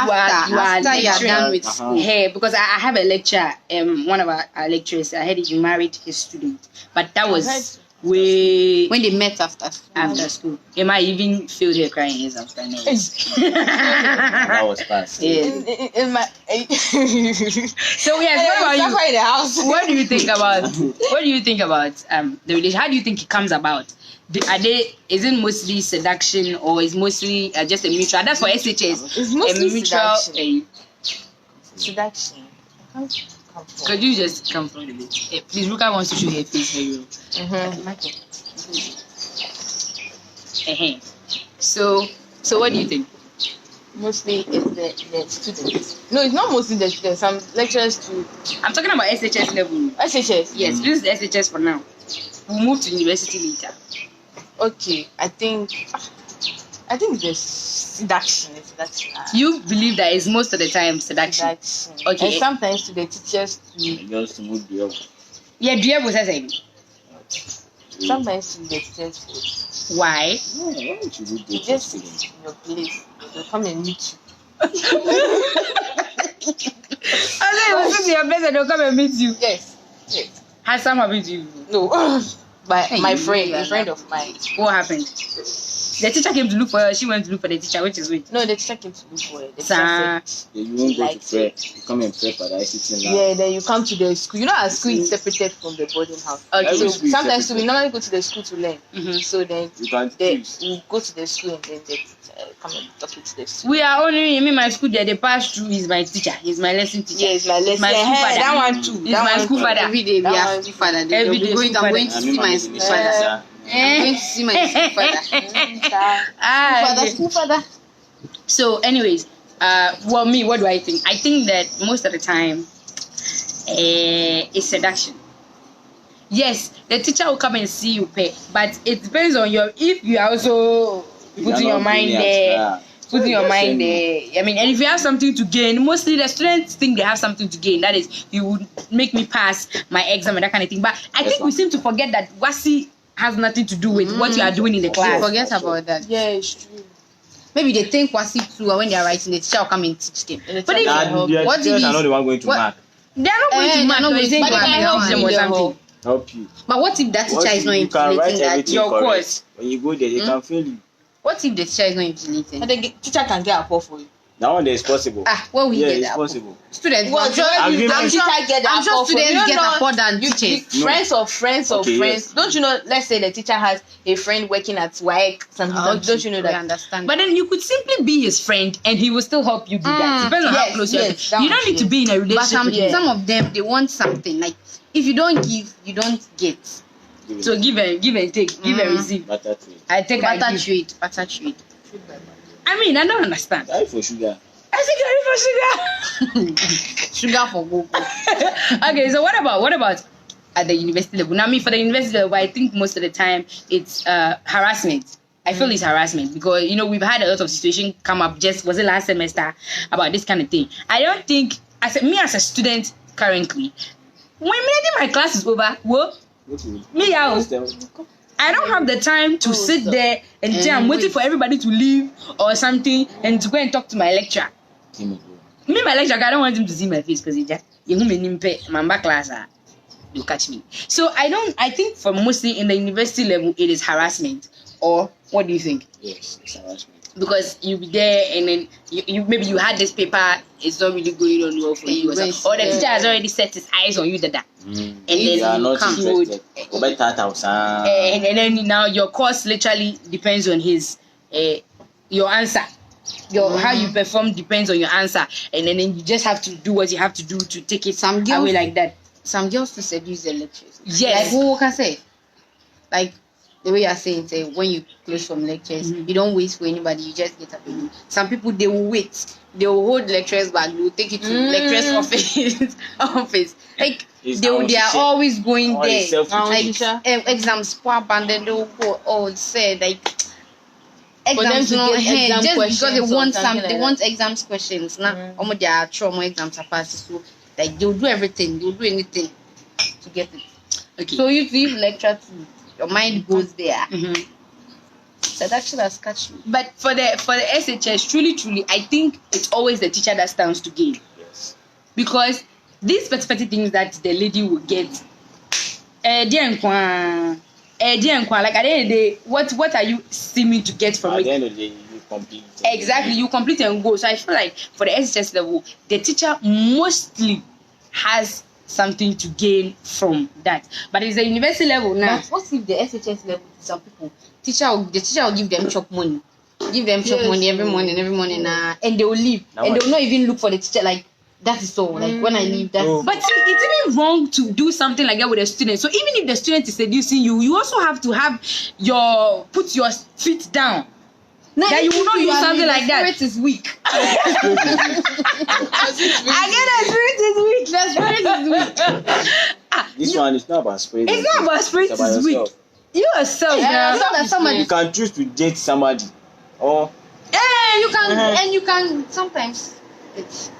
Speaker 2: after
Speaker 1: you are
Speaker 2: you are
Speaker 1: lecturing.
Speaker 2: done with
Speaker 3: Uh-huh.
Speaker 2: school.
Speaker 1: Hey, because I have a lecture, one of our lecturers, I heard he married his student, but that was way
Speaker 2: When they met after school.
Speaker 1: after school. He might even feel her crying his after now.
Speaker 3: That was fast.
Speaker 1: Yeah.
Speaker 4: In my.
Speaker 1: So yes, what about you?
Speaker 4: in the house.
Speaker 1: What do you think about the relation? How do you think it comes about? Is it mostly seduction or is mostly just a mutual? That's for SHS.
Speaker 4: It's mostly
Speaker 1: a mutual.
Speaker 4: seduction. Seduction. I can't come from.
Speaker 1: Could you just come from the bit? Please, Ruka wants to show her face very well. So what do you think?
Speaker 4: Mostly it's the students. No, it's not mostly the students. Some lecturers too.
Speaker 1: I'm talking about SHS level.
Speaker 4: SHS.
Speaker 1: Yes, this is SHS for now. We'll move to university later.
Speaker 4: Okay, I think it's the seduction.
Speaker 1: You believe that is most of the time seduction. Okay.
Speaker 4: And sometimes to the teachers too.
Speaker 3: Girls to move the up.
Speaker 1: Yeah, do you have what I say?
Speaker 4: Sometimes to the teachers.
Speaker 1: Why?
Speaker 3: Why would you do
Speaker 4: You
Speaker 3: that?
Speaker 4: just sit in your place. They'll come and meet you.
Speaker 1: I say you sit in your place and they'll come and meet you.
Speaker 4: Yes.
Speaker 1: Has some happened to you?
Speaker 4: No. But
Speaker 1: Hey,
Speaker 4: my friend,
Speaker 1: yeah,
Speaker 4: a friend of mine.
Speaker 1: What happened? The teacher came to look for her. She went to look for the teacher, which is which?
Speaker 4: No, the teacher came to look for it. The
Speaker 1: Sir.
Speaker 4: teacher said,
Speaker 3: You won't go to
Speaker 4: Like-
Speaker 3: pray. You come and pray for the ICT now.
Speaker 4: yeah, then you come to the school. You know, our school is separated from the boarding house.
Speaker 1: Okay.
Speaker 3: Every
Speaker 4: So
Speaker 3: school is
Speaker 4: sometimes we
Speaker 3: separated.
Speaker 4: normally go to the school to learn.
Speaker 1: Mhm.
Speaker 4: So then
Speaker 3: You can
Speaker 4: they
Speaker 3: choose.
Speaker 4: we go to the school and then they come and talk to the school.
Speaker 1: We are only in my school there. They pass through. He's my teacher. He's my lesson teacher.
Speaker 4: Yes, my lesson.
Speaker 1: My school father.
Speaker 4: That one too.
Speaker 1: He's
Speaker 4: That
Speaker 1: my
Speaker 4: one
Speaker 1: school
Speaker 4: too.
Speaker 1: father.
Speaker 2: Every day we
Speaker 4: That
Speaker 2: have
Speaker 4: one-
Speaker 2: school father.
Speaker 1: Every
Speaker 2: I'm
Speaker 1: day
Speaker 2: going
Speaker 1: school
Speaker 2: to
Speaker 1: father.
Speaker 2: see my school father. I'm going to see my school father.
Speaker 1: Ah, okay.
Speaker 4: School father.
Speaker 1: So, anyways, well, me, what do I think? I think that most of the time, it's seduction. Yes, the teacher will come and see you pay, but it depends on if you are also putting your mind there. Putting your mind there. I mean, and if you have something to gain, mostly the students think they have something to gain. That is, you would make me pass my exam and that kind of thing. But I think we seem to forget that WASI has nothing to do with what you are doing in the class.
Speaker 2: Forget about that.
Speaker 4: Yeah, it's true.
Speaker 2: Maybe they think wasi too, when they are writing, the teacher will come and teach them.
Speaker 4: And the
Speaker 1: But
Speaker 4: teacher
Speaker 1: if-
Speaker 4: can help.
Speaker 3: Your
Speaker 2: What
Speaker 3: teachers
Speaker 2: did
Speaker 3: are
Speaker 2: he-
Speaker 3: not the one going to
Speaker 2: what-
Speaker 3: mark.
Speaker 1: They are not going to
Speaker 2: they're
Speaker 1: mark.
Speaker 2: not
Speaker 1: They're
Speaker 2: going
Speaker 1: saying
Speaker 2: to
Speaker 1: you
Speaker 2: mark.
Speaker 1: are
Speaker 2: They
Speaker 1: help
Speaker 2: can
Speaker 1: them
Speaker 2: help
Speaker 1: or
Speaker 2: you.
Speaker 1: something.
Speaker 3: Help you.
Speaker 2: But what if that teacher is not
Speaker 3: You can write
Speaker 2: invigilating that?
Speaker 3: everything
Speaker 1: Your
Speaker 3: correct.
Speaker 1: course.
Speaker 3: When you go there, they can fail you.
Speaker 2: What if the teacher is not invigilating?
Speaker 4: And the teacher can get a call for you.
Speaker 3: That one there is possible.
Speaker 2: What we
Speaker 3: Yeah,
Speaker 2: get
Speaker 3: it's
Speaker 2: that?
Speaker 3: possible.
Speaker 2: Students,
Speaker 4: Well,
Speaker 2: I'm sure,
Speaker 3: Agreement.
Speaker 2: I'm sure, I'm sure students get afford than teachers.
Speaker 3: No.
Speaker 4: Friends of friends of
Speaker 3: Okay,
Speaker 4: friends.
Speaker 3: yes.
Speaker 4: Don't you know? Let's say the teacher has a friend working at WAEC. Something. Don't you know
Speaker 2: I
Speaker 4: that?
Speaker 2: understand.
Speaker 1: But then you could simply be his friend and he will still help you do that. Depends on how
Speaker 4: Yes,
Speaker 1: close you are.
Speaker 4: yes, that
Speaker 1: You don't
Speaker 4: one,
Speaker 1: need to be in a
Speaker 2: But
Speaker 1: relationship with him.
Speaker 2: some of them, they want something. Like, if you don't give, you don't get.
Speaker 1: So give and take, give and receive.
Speaker 3: Butter trade.
Speaker 1: I take, I
Speaker 2: Butter
Speaker 1: give.
Speaker 2: trade, butter trade.
Speaker 1: I mean, I don't understand.
Speaker 3: Die for sugar.
Speaker 1: I think I'm for sugar.
Speaker 2: Sugar for go.
Speaker 1: Okay, so what about at the university level? Now, me for the university level, I think most of the time it's harassment. I feel it's harassment because we've had a lot of situations come up. Was it last semester about this kind of thing? I don't think as a student currently, when my class is over, me out. I don't have the time to sit there and say I'm waiting for everybody to leave or something and to go and talk to my lecturer. Me, my lecturer, I don't want him to see my face because my class, you catch me. So I think for mostly in the university level, it is harassment. Or what do you think?
Speaker 3: Yes, it's harassment.
Speaker 1: Because you be there and then you maybe you had this paper, it's not really going on well for you, or the teacher has already set his eyes on you, and
Speaker 3: And
Speaker 1: then
Speaker 3: you are not
Speaker 1: come
Speaker 3: interested. Go back to that house.
Speaker 1: and then now your course literally depends on his your answer. How you perform depends on your answer, and then you just have to do what you have to do to take it
Speaker 2: Some girls-
Speaker 1: away like that.
Speaker 2: Some girls to seduce their lecturers.
Speaker 1: Yes.
Speaker 2: Like who can say? Like the way you're saying, say when you close from lectures, you don't wait for anybody, you just get up and leave. Some people they will wait. They will hold lecturers back, they will take you to lecturer's office. Like
Speaker 3: It's
Speaker 2: they are
Speaker 3: teacher.
Speaker 2: always going
Speaker 3: All
Speaker 2: there.
Speaker 3: is self-teaching.
Speaker 2: Like
Speaker 4: teacher.
Speaker 2: exams pop and then they will go, say like
Speaker 4: For them
Speaker 2: exams
Speaker 4: to
Speaker 2: not
Speaker 4: get
Speaker 2: here
Speaker 4: exam
Speaker 2: just because they
Speaker 4: questions or
Speaker 2: want
Speaker 4: something
Speaker 2: they
Speaker 4: like
Speaker 2: want exams questions. Now almost their trauma exams are passed, so like they will do everything, they will do anything to get it.
Speaker 1: Okay.
Speaker 2: So if you lecture to your mind goes there,
Speaker 1: Mhm.
Speaker 2: seduction has catch you.
Speaker 1: But for the SHS, truly, I think it's always the teacher that stands to gain.
Speaker 3: Yes.
Speaker 1: Because these specific things that the lady will get, like at the end of the day, what are you seeming to get from
Speaker 3: At
Speaker 1: it?
Speaker 3: the end of the day, you complete.
Speaker 1: Exactly, you complete and go. So I feel like for the SHS level, the teacher mostly has something to gain from that. But it's the university level now.
Speaker 2: But what if the SHS level to some people, the teacher will give them chop money. Give them chop money every morning, and they will leave.
Speaker 3: Now
Speaker 2: and
Speaker 3: what?
Speaker 2: they will not even look for the teacher. Like That is all. Like when I leave, that.
Speaker 3: Oh.
Speaker 1: But see, it's even wrong to do something like that with a student. So even if the student is seducing you, you also have to have put your feet down.
Speaker 2: Now,
Speaker 1: That you will not do something like that.
Speaker 2: The spirit is weak.
Speaker 1: Again, the spirit is weak.
Speaker 3: This one is not about spirit.
Speaker 1: It's not about spirit
Speaker 3: It's about
Speaker 1: is weak.
Speaker 3: yourself.
Speaker 1: You yourself,
Speaker 2: Yeah,
Speaker 1: now.
Speaker 2: so that somebody
Speaker 3: You can choose to date somebody, or
Speaker 2: you can and you can sometimes it's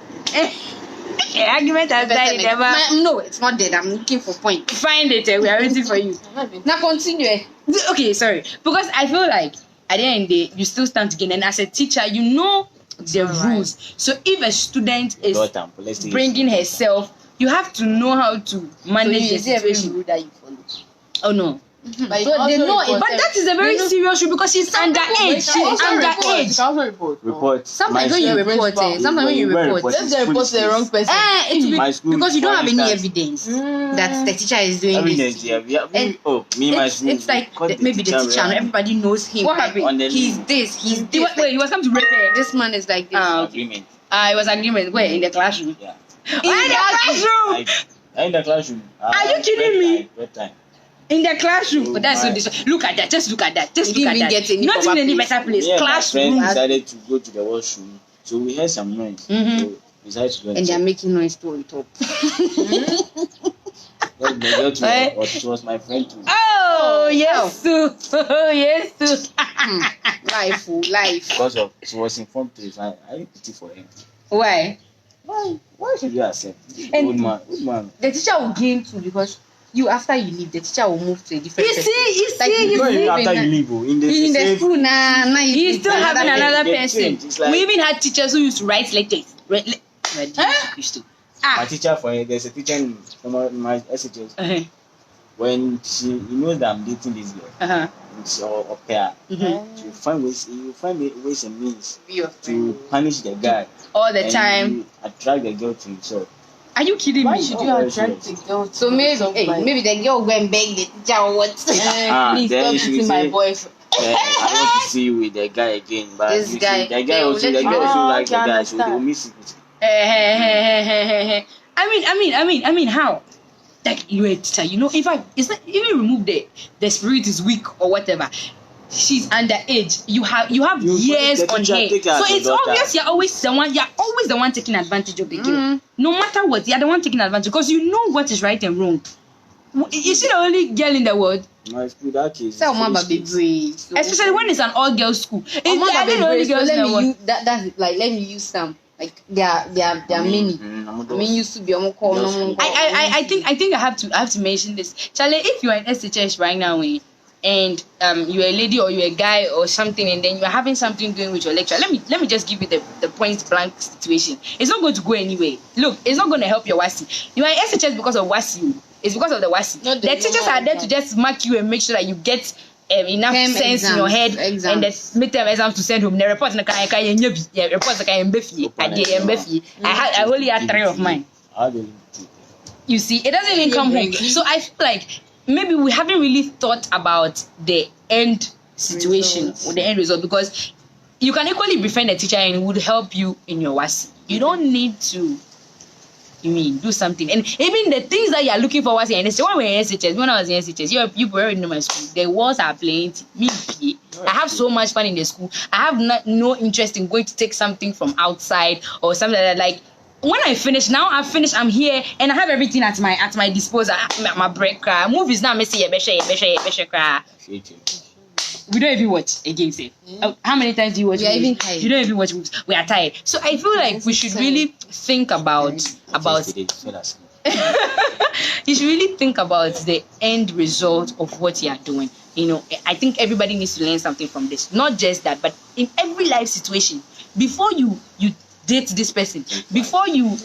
Speaker 1: Argument has died. Never
Speaker 2: no, it's not dead. I'm looking for point.
Speaker 1: find it. We are waiting for you.
Speaker 2: Now continue.
Speaker 1: Okay, sorry. Because I feel like at the end of the day, you still stand to gain. And as a teacher, you know the rules. So if a student is bringing herself, you have to know how to manage the situation.
Speaker 2: Rule that you follow.
Speaker 1: Oh no.
Speaker 4: But
Speaker 2: So they know it.
Speaker 1: But that is a very serious rule because she's underage. She's underage.
Speaker 4: Also report.
Speaker 2: Sometimes when you report it, sometimes when you report,
Speaker 4: Let's say report to the wrong person.
Speaker 3: My school,
Speaker 2: because you don't have any
Speaker 3: for
Speaker 2: evidence that the teacher is doing
Speaker 3: evidence.
Speaker 2: this.
Speaker 3: Yeah,
Speaker 2: And
Speaker 3: my
Speaker 2: It's,
Speaker 3: school.
Speaker 2: it's like maybe the teacher, and everybody knows him.
Speaker 1: What
Speaker 2: Like,
Speaker 1: happened?
Speaker 3: On the
Speaker 2: he's this, he's this.
Speaker 1: Wait, he was come to rape her.
Speaker 2: This man is like this.
Speaker 3: agreement.
Speaker 1: It was agreement. Where? In the classroom?
Speaker 3: Yeah.
Speaker 1: In the classroom!
Speaker 3: In the classroom.
Speaker 1: Are you kidding me?
Speaker 3: Bedtime.
Speaker 1: In the classroom.
Speaker 3: Oh
Speaker 1: but that's so
Speaker 3: my.
Speaker 1: this. Look at that. Just look at that. Just
Speaker 2: You
Speaker 1: look
Speaker 2: didn't
Speaker 1: at
Speaker 2: even
Speaker 1: that.
Speaker 2: get any
Speaker 1: Not even
Speaker 2: proper
Speaker 1: any
Speaker 2: place.
Speaker 1: better place.
Speaker 3: Yeah, my friend
Speaker 1: Classroom.
Speaker 3: decided to go to the washroom, so we heard some noise.
Speaker 1: Mhm.
Speaker 3: So we decided to go
Speaker 2: And they're
Speaker 3: check.
Speaker 2: making noise too on top.
Speaker 3: Well, the girl too,
Speaker 1: Eh?
Speaker 3: but it was my friend too.
Speaker 1: Oh, yes, too. Oh, yes, too.
Speaker 2: Life, life.
Speaker 3: Because of she was informed to it, I pity for him.
Speaker 1: Why?
Speaker 3: Why should you accept?
Speaker 2: And-
Speaker 3: Old man.
Speaker 2: The teacher will gain too because after you leave, the teacher will move to a different
Speaker 1: You
Speaker 2: person.
Speaker 1: see,
Speaker 2: Like,
Speaker 1: you
Speaker 3: Not even
Speaker 1: see.
Speaker 3: after you leave, in the
Speaker 2: In the
Speaker 3: same
Speaker 2: school, now you
Speaker 1: He's still having another
Speaker 3: they
Speaker 1: person.
Speaker 3: change. It's like-
Speaker 1: We even had teachers who used to write letters.
Speaker 3: My teacher there's a teacher in my SHS
Speaker 1: Uh-huh.
Speaker 3: when she knows that I'm dating this girl,
Speaker 1: Uh-huh.
Speaker 3: it's or pair.
Speaker 1: Mhm.
Speaker 3: She will find ways and means
Speaker 2: Be your
Speaker 3: to
Speaker 2: friend.
Speaker 3: punish the guy.
Speaker 1: All the
Speaker 3: and
Speaker 1: time.
Speaker 3: you attract the girl to himself.
Speaker 1: Are you kidding
Speaker 4: Why
Speaker 1: me?
Speaker 4: should you attract the girl? to
Speaker 2: So maybe,
Speaker 4: somebody?
Speaker 2: maybe the girl go and beg the teacher or what?
Speaker 4: Please
Speaker 3: then
Speaker 4: stop
Speaker 3: she will
Speaker 4: beating my
Speaker 3: say,
Speaker 4: boyfriend.
Speaker 3: I want to see you with the guy again, but
Speaker 2: This
Speaker 3: you
Speaker 2: guy,
Speaker 3: see, the
Speaker 2: they
Speaker 3: guy
Speaker 2: will
Speaker 3: also
Speaker 2: let
Speaker 3: the
Speaker 2: you
Speaker 3: girl
Speaker 2: go.
Speaker 3: also like the
Speaker 4: I
Speaker 3: guy, so they will
Speaker 4: understand.
Speaker 3: miss it.
Speaker 1: I mean, how? Like you're a teacher, you know. In fact, it's not even remove the spirit is weak or whatever. She's underage. You have
Speaker 3: You
Speaker 1: years
Speaker 3: the
Speaker 1: on
Speaker 3: teacher
Speaker 1: her,
Speaker 3: take her
Speaker 1: so
Speaker 3: as a
Speaker 1: it's
Speaker 3: daughter.
Speaker 1: obvious you're always the one. You're always the one taking advantage of the girl.
Speaker 2: Mhm.
Speaker 1: No matter what, you're the one taking advantage because you know what is right and wrong. Is she the only girl in the world?
Speaker 3: My school, that case.
Speaker 2: Say Omaba be brave.
Speaker 1: Especially when it's an all-girl school. It's
Speaker 2: Omaba
Speaker 1: the
Speaker 2: be
Speaker 1: only
Speaker 2: brave. So
Speaker 1: girls in
Speaker 2: let
Speaker 1: the
Speaker 2: me
Speaker 1: world.
Speaker 2: use that's it. Like let me use some. Like there are many. I mean, used to be a call no more.
Speaker 1: I think I have to mention this. Charlie, if you are in SHS right now, and you're a lady or you're a guy or something, and then you're having something going with your lecturer, let me just give you the point blank situation. It's not going to go anywhere. Look, it's not going to help your WASI. You are in SHS because of WASI. It's because of the WASI.
Speaker 4: Not
Speaker 1: The
Speaker 4: the
Speaker 1: teachers
Speaker 4: normal
Speaker 1: are there to
Speaker 4: exam.
Speaker 1: just mark you and make sure that you get enough
Speaker 2: Term
Speaker 1: sense in your head
Speaker 2: exams.
Speaker 1: and the midterm exams to send home. The report report I only had 3 of mine.
Speaker 3: How do you
Speaker 1: You see, it doesn't even come home. So I feel like maybe we haven't really thought about the end situation or the end result, because you can equally befriend a teacher and it would help you in your WASI. You don't need to do something. And even the things that you are looking for was in SHS. When we were in SHS, when I was in SHS, you already know my school. The walls are plenty. I have so much fun in the school. I have no interest in going to take something from outside or something like that. Like when I finish, I'm here and I have everything at my disposal. My break, movies now. We don't even watch again. Say, how many times do you watch?
Speaker 2: We are
Speaker 1: movies?
Speaker 2: even tired.
Speaker 1: You don't even watch movies. We are tired. So I feel like we should really think about you should really think about the end result of what you are doing. I think everybody needs to learn something from this. Not just that, but in every life situation, before you date this person, before you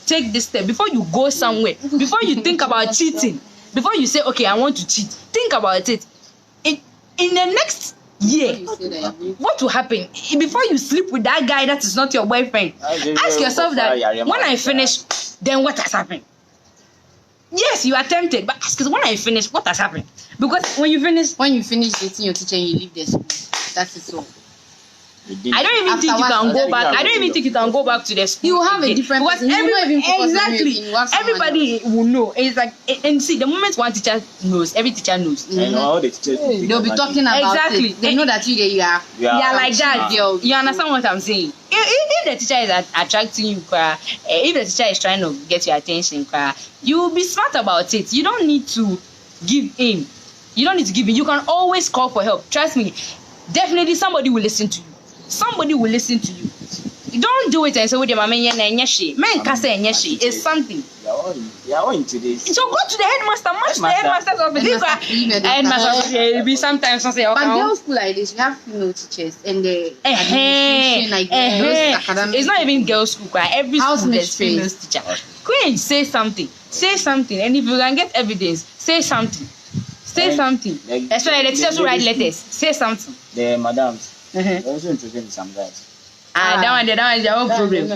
Speaker 1: take this step, before you go somewhere, before you think about cheating, before you say, okay, I want to cheat, think about it. In the next year, what will happen? Before you sleep with that guy that is not your boyfriend, ask yourself that when I finish, then what has happened? Yes, you are tempted, but ask yourself, when I finish, what has happened? Because when you finish
Speaker 2: When you finish dating your teacher and you leave the school, that's it all.
Speaker 1: I don't even think you can go back. I don't even think you can go back to the school.
Speaker 2: You have a different
Speaker 1: because
Speaker 2: person. You won't even focus on
Speaker 1: exactly
Speaker 2: you, you have someone
Speaker 1: everybody will know. It's like, and see, the moment one teacher knows, every teacher knows.
Speaker 3: I know all the teachers.
Speaker 2: They'll be talking about
Speaker 1: Exactly.
Speaker 2: it. They know that you are.
Speaker 1: Yeah, like that.
Speaker 2: Girl.
Speaker 1: You understand what I'm saying? If the teacher is attracting you, if the teacher is trying to get your attention, you will be smart about it. You don't need to give in. You don't need to give in. You can always call for help. Trust me. Definitely somebody will listen to you. Somebody will listen to you. Don't do it and say, "With your mama, men can say it's something."
Speaker 3: They are all into this.
Speaker 1: So go to the headmaster, match the headmaster's office. Headmaster be sometimes say,
Speaker 2: But
Speaker 1: "Okay."
Speaker 2: girls' school like this, we have female teachers and the administration like those academic.
Speaker 1: It's not even girls' school. Every
Speaker 2: House
Speaker 1: school there's female
Speaker 2: mistress.
Speaker 1: teacher. Queen, say something. Say something. And if you can get evidence, say something. Say something. Especially the teachers who write letters. Say something.
Speaker 3: The madams. They're also interested in some guys.
Speaker 1: That one is their own problem.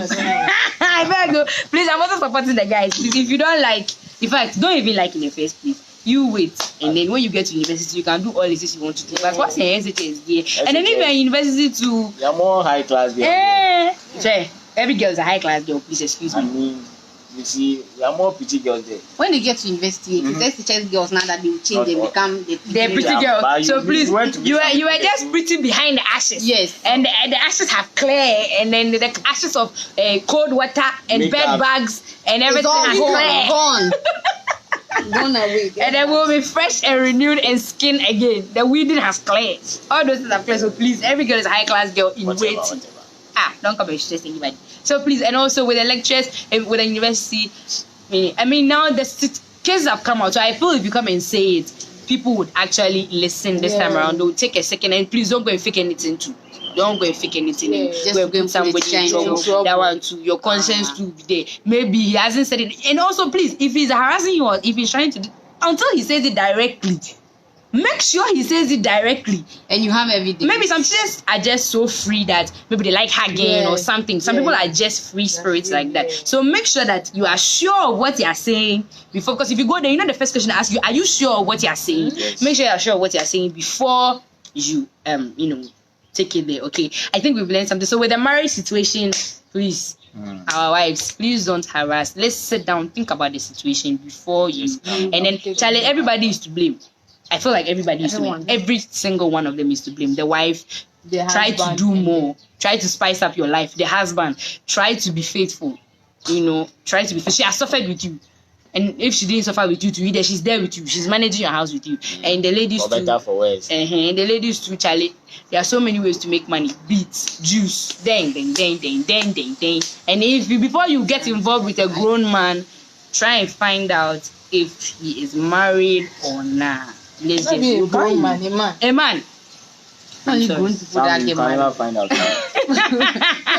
Speaker 1: I beg you. Please, I'm also supporting the guys. Please, if you don't like, in fact, don't even like in the first place. You wait, and then when you get to university, you can do all the things you want to do. But what's your university is here, and then if you're in university too,
Speaker 3: They are more high class.
Speaker 1: Every girl is a high class girl. Please excuse me.
Speaker 3: I mean, you see, there are more pretty girls there.
Speaker 2: When they get to university, it's teachers girls now that they will change, they become
Speaker 1: They're pretty girls.
Speaker 3: but
Speaker 1: So
Speaker 3: you
Speaker 1: please,
Speaker 3: went to be
Speaker 1: you were
Speaker 3: something
Speaker 1: just pretty behind the ashes.
Speaker 2: Yes.
Speaker 1: And the ashes have clear, and then the ashes of cold water and
Speaker 3: Makeup.
Speaker 1: bed bags and
Speaker 2: It's
Speaker 1: everything
Speaker 2: all
Speaker 1: has clear.
Speaker 2: gone away.
Speaker 1: And then we'll be fresh and renewed and skin again. The weeding has cleared. All those things have cleared. So please, every girl is a high class girl in
Speaker 3: whatever,
Speaker 1: waiting.
Speaker 3: whatever.
Speaker 1: Don't come and stress anybody. So please, and also with the lectures and with the university, I mean now the cases have come out. So I feel if you come and say it, people would actually listen this time around. They'll take a second and please don't go and fake anything too. Don't go and fake anything.
Speaker 2: Just
Speaker 1: Go and
Speaker 2: go and
Speaker 1: put somebody
Speaker 2: put
Speaker 1: in
Speaker 2: it in
Speaker 1: trouble. That one too. Your conscience too be there. Maybe he hasn't said it. And also please, if he's harassing you or if he's trying to, until he says it directly, make sure he says it directly.
Speaker 2: And you have evidence.
Speaker 1: Maybe some teachers are just so free that maybe they like hugging or something. Some people are just free spirits like that. So make sure that you are sure of what you are saying before. Because if you go there, you know the first question I ask you, are you sure of what you are saying?
Speaker 3: Yes.
Speaker 1: Make sure you are sure of what you are saying before you take it there. Okay. I think we've learned something. So with the marriage situation, please. Our wives, please don't harass. Let's sit down, think about the situation before you. And then, Charlie, everybody is to blame. I feel like everybody is to blame. Every single one of them is to blame. The wife, try to do more. Try to spice up your life. The husband, try to be faithful. Try to be faithful. She has suffered with you. And if she didn't suffer with you too, either she's there with you, she's managing your house with you. And the ladies
Speaker 3: For
Speaker 1: too.
Speaker 3: better, for worse.
Speaker 1: And the ladies too, Charlie. There are so many ways to make money. Beats, juice, ding. And if before you get involved with a grown man, try and find out if he is married or not. Let's
Speaker 4: Not be a grown man, a man.
Speaker 1: A man.
Speaker 2: Only grown people that
Speaker 3: You
Speaker 2: get
Speaker 3: can never
Speaker 2: married.
Speaker 3: find out.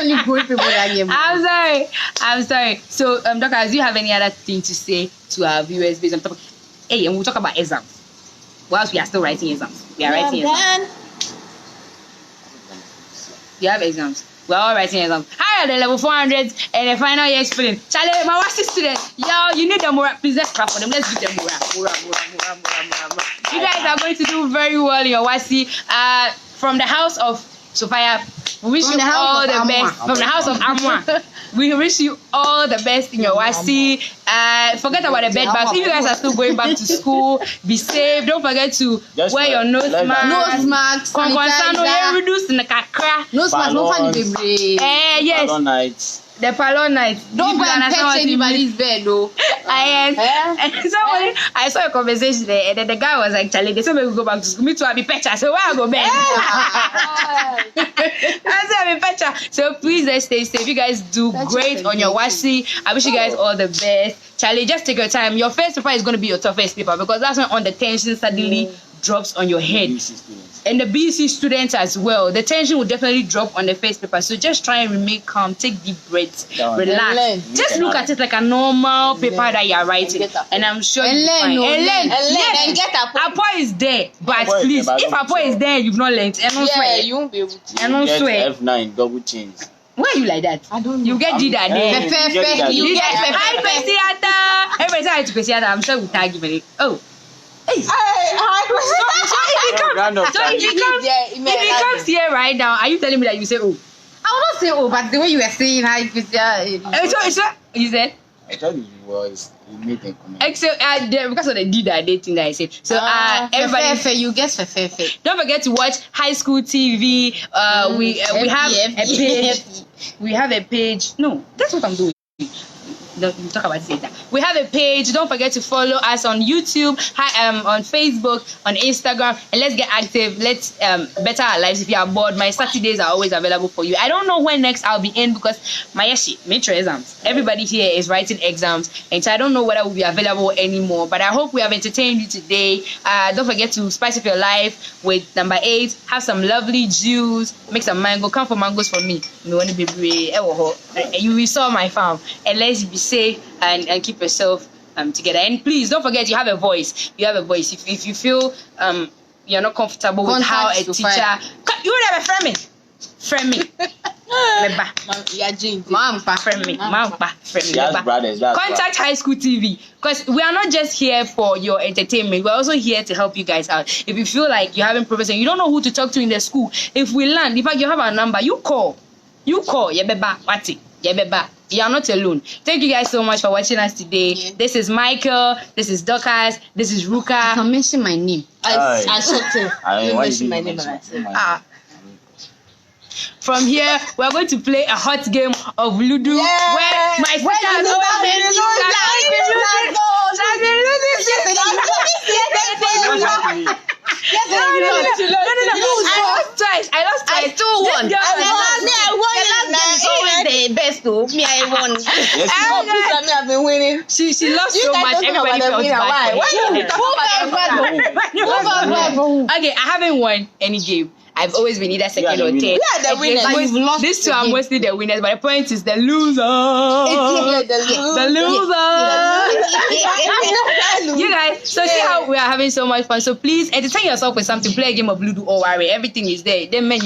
Speaker 2: Only grown people that get married.
Speaker 1: I'm sorry. So, Doctor, do you have any other thing to say to our viewers based on topic? Hey, and we'll talk about exams. Whilst we are still writing exams. We are writing exams. You have exams. We're all writing exams. Higher than level 400 and the final year student. Charlie, my worst student. Yo, you need the morale. Please, let's clap for them. Let's give them morale. You guys are going to do very well in your WASI. From the house of Sophia, we wish you all the best. From the house of Amwa, we wish you all the best in your WASI. Forget about the bed bags. If you guys are still going back to school, be safe. Don't forget to wear your nose mask.
Speaker 2: Nose mask, sanitizer.
Speaker 1: Reduce in the kakra.
Speaker 2: Nose mask, no funny baby.
Speaker 1: Yes.
Speaker 3: Salon nights.
Speaker 1: The salon night.
Speaker 2: Don't go and touch anybody's bed, though.
Speaker 1: And somebody, I saw a conversation there, and then the guy was like, Charlie, they said we go back to school. Me too, I'll be petcha. I said, where I go bed? I said, I'll be petcha. So please, let's stay safe. You guys do great on your WASI. I wish you guys all the best. Charlie, just take your time. Your first paper is going to be your toughest paper because that's when on the tension suddenly drops on your head. And the BC students as well. The tension will definitely drop on the first paper. So just try and remain calm. Take deep breaths. Relax. Just look at it like a normal paper that you are writing. And I'm sure you'll be fine.
Speaker 4: And get a
Speaker 1: Apo is there. But please, if Apo is there, you've not learned. And also,
Speaker 4: you won't be able to.
Speaker 1: and also,
Speaker 3: F9 double chains.
Speaker 1: why are you like that?
Speaker 4: I don't know.
Speaker 1: You get G that day.
Speaker 2: You
Speaker 1: You
Speaker 2: get
Speaker 1: get hi Pesiata. Every time I to Pesiata, I'm sure we'll tag you. Oh. If he comes here right now, are you telling me that you say, oh?
Speaker 2: I will not say oh, but the way you were saying how it was,
Speaker 1: You said?
Speaker 3: I thought it was you made a comment.
Speaker 1: Except because of the D that dating that I said. So everybody,
Speaker 2: you guess for fair.
Speaker 1: don't forget to watch High School TV. We have a page. We have a page. No, that's what I'm doing. We'll talk about it later. We have a page. Don't forget to follow us on YouTube, on Facebook, on Instagram, and let's get active. Let's better our lives. If you are bored, my Saturdays are always available for you. I don't know when next I'll be in because my major exams. Everybody here is writing exams, and so I don't know whether we'll be available anymore. But I hope we have entertained you today. Don't forget to spice up your life with number 8. Have some lovely juice. Make some mango. Come for mangoes for me. You saw my farm, and let's be safe and keep yourself together. And please don't forget you have a voice. If you feel you're not comfortable with how a teacher, you never friend me. Contact High School TV because we are not just here for your entertainment. We're also here to help you guys out. If you feel like you're having problems and you don't know who to talk to in the school, if we land, in fact you have our number, you call. You are not alone. Thank you guys so much for watching us today. Yeah. This is Michael. This is Dorcas. This is Ruka.
Speaker 2: I can mention my name.
Speaker 4: I mention my name.
Speaker 1: From here, we're going to play a hot game of Ludo.
Speaker 4: Yeah.
Speaker 1: Where my sisters I lost twice.
Speaker 2: I still won.
Speaker 4: I won the best though. Me, I won. I've been winning.
Speaker 1: She lost so much. Everybody felt bad. Okay, I haven't won any game. I've always been either second or third.
Speaker 4: We are the winners.
Speaker 1: These two are mostly the winners, but the point is the loser. The loser. You guys, so see how we are having so much fun. So please entertain yourself with something. Play a game of Ludo or worry. Everything is there. Then let's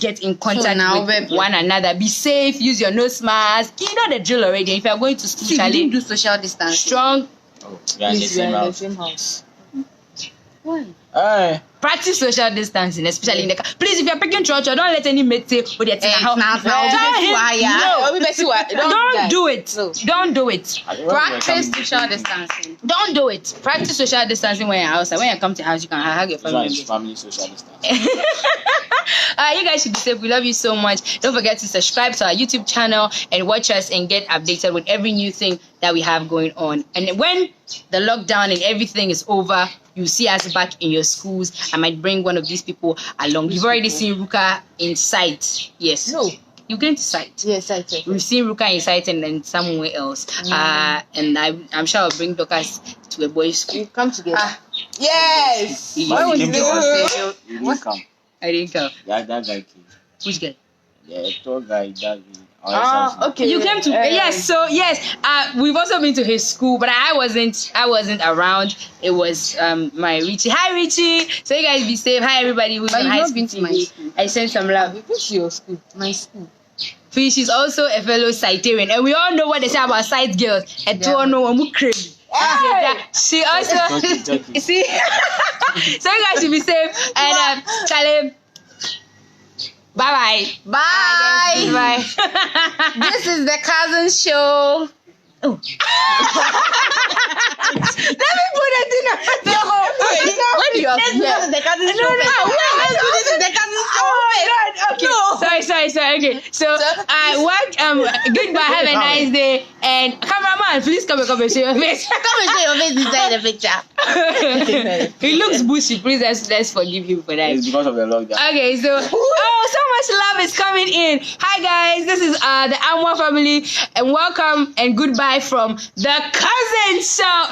Speaker 1: get in contact with one another. Be safe. Use your nose mask. You know the drill already. If you are going to school,
Speaker 2: do social distance.
Speaker 1: Strong.
Speaker 3: We are in the same house.
Speaker 2: Why?
Speaker 1: Practice social distancing, especially in the car. Please, if you're picking church, don't let any mate say, "Oh, they're don't do it. No. Don't do it.
Speaker 2: Practice social distancing.
Speaker 1: Don't do it. Practice social distancing when you're outside. When you come to the house, you can hug your family.
Speaker 3: Social distancing.
Speaker 1: You guys should be safe. We love you so much. Don't forget to subscribe to our YouTube channel and watch us and get updated with every new thing that we have going on. And when the lockdown and everything is over, you see us back in your schools. I might bring one of these people along. You've already seen Ruka in sight. Yes.
Speaker 4: No.
Speaker 1: You're going to sight.
Speaker 4: Yes, sight.
Speaker 1: We've seen Ruka in sight and then somewhere else. And I'm sure I'll bring Dorcas to a boys' school.
Speaker 4: Come together. Yes.
Speaker 3: Why would you didn't come?
Speaker 1: I didn't come.
Speaker 3: Yeah, that guy came.
Speaker 1: Which guy?
Speaker 3: The tall guy, that
Speaker 4: okay.
Speaker 1: You came to yes. So yes, we've also been to his school, but I wasn't around. It was my Richie. Hi Richie. So you guys be safe. Hi everybody who's on High School TV. I send some love.
Speaker 4: Which your school?
Speaker 2: My school.
Speaker 1: She's also a fellow Sightarian, and we all know what they say about sight girls. And to know crazy. She also see. So you guys should be safe and Charlie. Bye.
Speaker 2: This is the Cousin Show.
Speaker 1: Oh. Let me put it in the
Speaker 4: When you are
Speaker 2: the Cousin Show.
Speaker 4: This is the Cousin Show.
Speaker 1: Okay. No. Sorry. Okay. So goodbye. Have a nice day. And cameraman, please come and show your face.
Speaker 2: Come and show your face inside the picture.
Speaker 1: He looks bushy. Please let's forgive him for that.
Speaker 3: It's because of the lockdown.
Speaker 1: Okay, so so much love is coming in. Hi guys, this is the Amwa family, and welcome and goodbye from the Cousin Show.